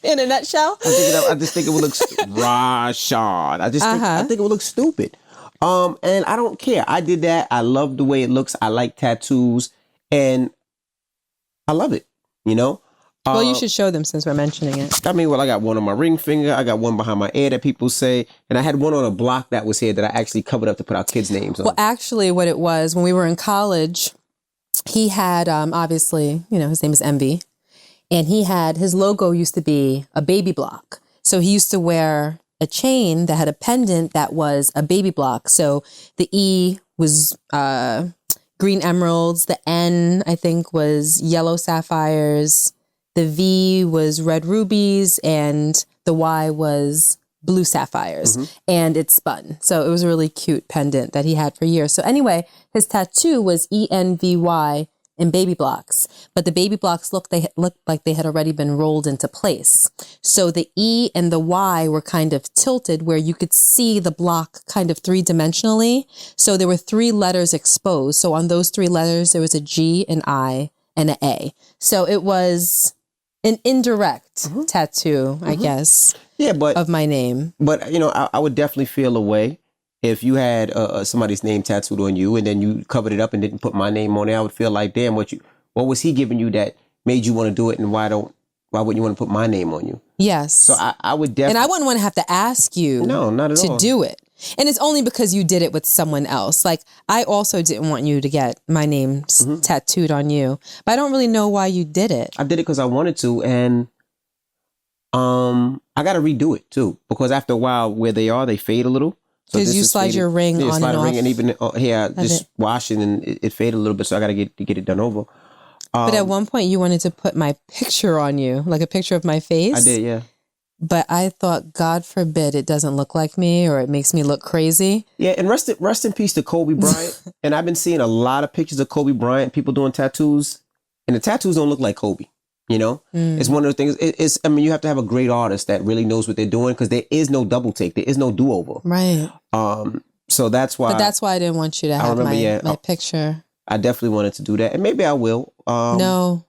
In a nutshell. I just think it would look Rashad. I think it would look stupid. And I don't care. I did that. I love the way it looks. I like tattoos, and I love it. You know. Well, you should show them since we're mentioning it. I mean, I got one on my ring finger. I got one behind my ear that people say, and I had one on a block that was here that I actually covered up to put our kids' names on. Well, actually, what it was when we were in college, he had obviously, his name is Envy. And his logo used to be a baby block. So he used to wear a chain that had a pendant that was a baby block. So the E was green emeralds. The N, I think, was yellow sapphires. The V was red rubies. And the Y was blue sapphires. And it spun. So it was a really cute pendant that he had for years. So anyway, his tattoo was ENVY in baby blocks, but the baby blocks looked like they had already been rolled into place. So the E and the Y were kind of tilted where you could see the block kind of three-dimensionally. So there were 3 letters exposed. So on those 3 letters, there was a G, an I, and an A. So it was an indirect tattoo, I guess, of my name. But, I would definitely feel a way if you had somebody's name tattooed on you and then you covered it up and didn't put my name on it. I would feel like, damn, what was he giving you that made you want to do it, and why wouldn't you want to put my name on you? Yes. So I would definitely. And I wouldn't want to have to ask you not at all. to do it. And it's only because you did it with someone else. Like, I also didn't want you to get my name tattooed on you, but I don't really know why you did it. I did it because I wanted to, and I got to redo it too, because after a while, where they fade a little. Because you slide your ring on and off. And even just washing and it faded a little bit, so I got to get it done over. But at one point, you wanted to put my picture on you, like a picture of my face. I did, yeah. But I thought, God forbid, it doesn't look like me or it makes me look crazy. Yeah, and rest in peace to Kobe Bryant. And I've been seeing a lot of pictures of Kobe Bryant, people doing tattoos, and the tattoos don't look like Kobe. It's one of the things. You have to have a great artist that really knows what they're doing, because there is no double take. There is no do-over. Right. So that's why. But that's why I didn't want you to have my picture. I definitely wanted to do that. And maybe I will. No.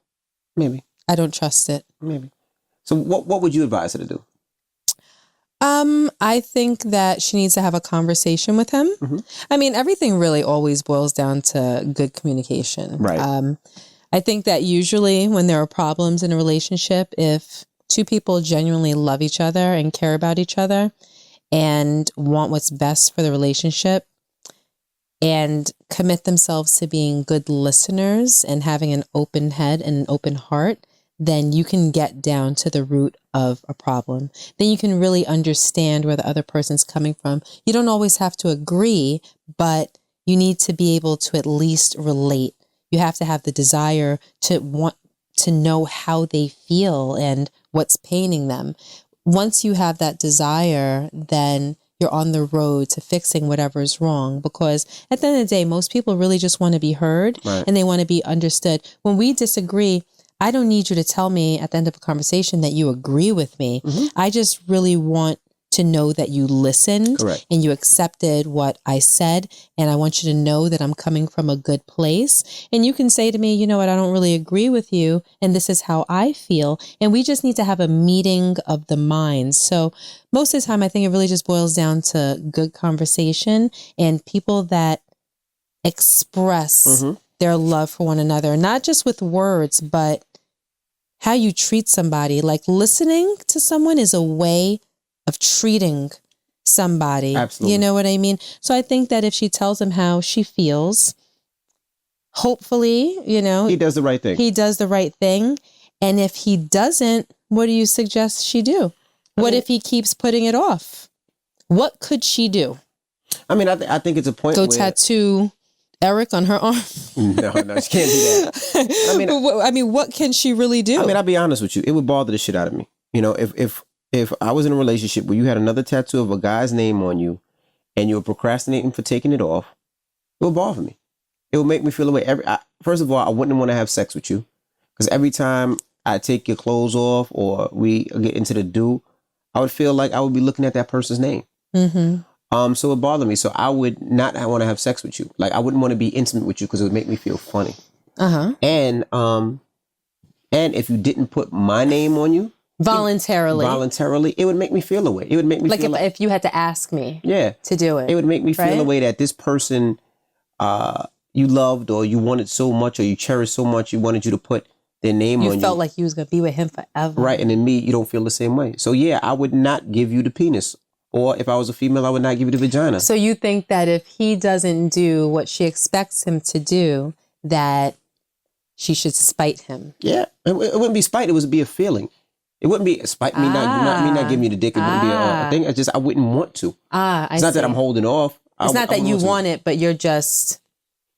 Maybe. I don't trust it. Maybe. So what would you advise her to do? I think that she needs to have a conversation with him. I mean, everything really always boils down to good communication. Right. I think that usually when there are problems in a relationship, if 2 people genuinely love each other and care about each other and want what's best for the relationship and commit themselves to being good listeners and having an open head and an open heart, then you can get down to the root of a problem. Then you can really understand where the other person's coming from. You don't always have to agree, but you need to be able to at least relate. You have to have the desire to want to know how they feel and what's paining them. Once you have that desire, then you're on the road to fixing whatever's wrong, because at the end of the day, most people really just want to be heard and they want to be understood. When we disagree, I don't need you to tell me at the end of a conversation that you agree with me. I just really want to know that you listened and you accepted what I said. And I want you to know that I'm coming from a good place. And you can say to me, you know what, I don't really agree with you, and this is how I feel. And we just need to have a meeting of the minds. So most of the time, I think it really just boils down to good conversation and people that express their love for one another, not just with words, but how you treat somebody. Like, listening to someone is a way of treating somebody. Absolutely. You know what I mean? So I think that if she tells him how she feels, hopefully, he does the right thing. He does the right thing. And if he doesn't, what do you suggest she do? What if he keeps putting it off? What could she do? I mean, I think it's a point where... Go tattoo Eric on her arm? No, she can't do that. I mean, what can she really do? I mean, I'll be honest with you. It would bother the shit out of me. If I was in a relationship where you had another tattoo of a guy's name on you and you were procrastinating for taking it off, it would bother me. It would make me feel away. First of all, I wouldn't want to have sex with you, because every time I take your clothes off or we get into the do, I would feel like I would be looking at that person's name. So it would bother me. So I would not want to have sex with you. Like, I wouldn't want to be intimate with you because it would make me feel funny. And if you didn't put my name on you, voluntarily, it would make me feel away. It would make me like feel if you had to ask me to do it. It would make me feel right? a way that this person you loved or you wanted so much or you cherished so much, you wanted you to put their name on you. You felt like you was going to be with him forever. Right. And then me, you don't feel the same way. So yeah, I would not give you the penis. Or if I was a female, I would not give you the vagina. So you think that if he doesn't do what she expects him to do, that she should spite him? Yeah. It wouldn't be spite. It would be a feeling. It wouldn't be spite me not giving you the dick. It wouldn't be a thing. It's just I wouldn't want to. It's not that I'm holding off. It's not that you want it, but you're just...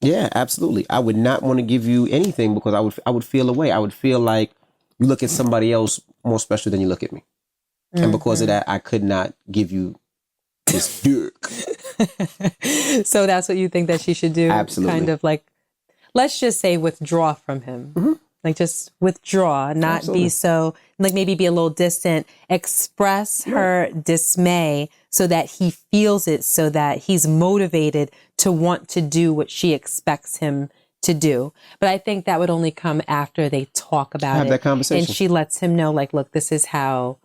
Yeah, absolutely. I would not want to give you anything because I would feel away. I would feel like you look at somebody else more special than you look at me. Mm-hmm. And because of that, I could not give you this dick. So that's what you think that she should do? Absolutely. Kind of like, let's just say withdraw from him. Mm-hmm. Like just withdraw, not be so, like maybe be a little distant, express her dismay so that he feels it, so that he's motivated to want to do what she expects him to do. But I think that would only come after they talk about it. Have that conversation. And she lets him know, like, look, this is how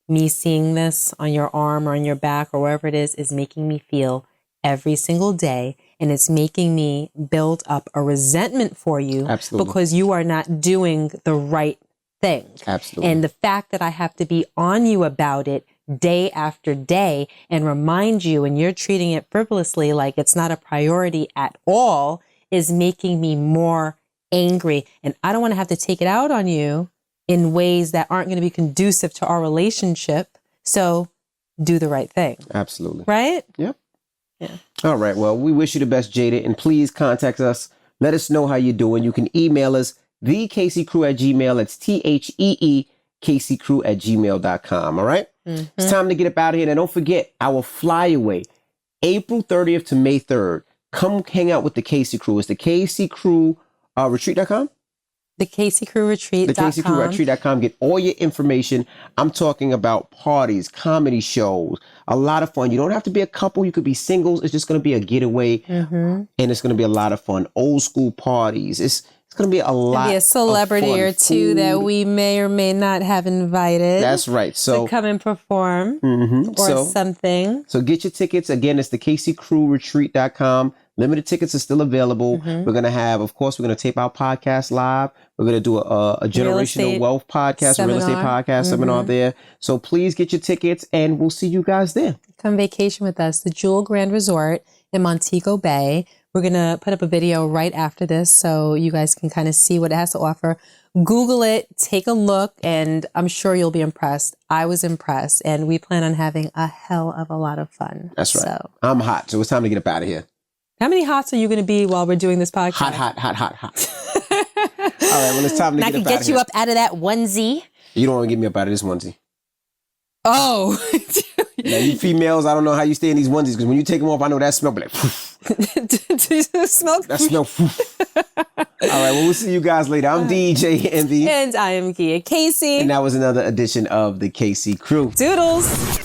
me seeing this on your arm or on your back or wherever it is making me feel every single day. And it's making me build up a resentment for you. Absolutely. Because you are not doing the right thing. Absolutely. And the fact that I have to be on you about it day after day and remind you, and you're treating it frivolously like it's not a priority at all, is making me more angry. And I don't want to have to take it out on you in ways that aren't going to be conducive to our relationship. So do the right thing. Absolutely. Right? Yep. Yeah. All right. Well, we wish you the best, Jada, and please contact us. Let us know how you're doing. You can email us, thekcrew@gmail.com. It's THEEKCrew@gmail.com. All right. Mm-hmm. It's time to get up out of here. And don't forget our flyaway, April 30th to May 3rd. Come hang out with the KC Crew. It's the KC Crew retreat.com. The KCCrewRetreat.com. The KCCrewRetreat.com. Get all your information. I'm talking about parties, comedy shows, a lot of fun. You don't have to be a couple. You could be singles. It's just going to be a getaway. Mm-hmm. And it's going to be a lot of fun. Old school parties. It's going to be a lot. Be a celebrity or two that we may or may not have invited. That's right. So to come and perform or something. So get your tickets. Again, it's the KCCrewRetreat.com. Limited tickets are still available. Mm-hmm. We're going to have, of course, we're going to tape our podcast live. We're going to do a generational wealth podcast, a real estate podcast seminar there. So please get your tickets and we'll see you guys there. Come vacation with us. The Jewel Grand Resort in Montego Bay. We're going to put up a video right after this so you guys can kind of see what it has to offer. Google it, take a look, and I'm sure you'll be impressed. I was impressed, and we plan on having a hell of a lot of fun. That's right. So. I'm hot, so it's time to get up out of here. How many hots are you going to be while we're doing this podcast? Hot. All right, well, it's time to get up out of here. I can get you up out of that onesie. You don't want to get me up out of this onesie. Oh. Now, you females, I don't know how you stay in these onesies, because when you take them off, I know that smell, but like, smoke? That smell. All right, well, we'll see you guys later. I'm DJ Envy. And I am Gia Casey. And that was another edition of the KC Crew. Doodles.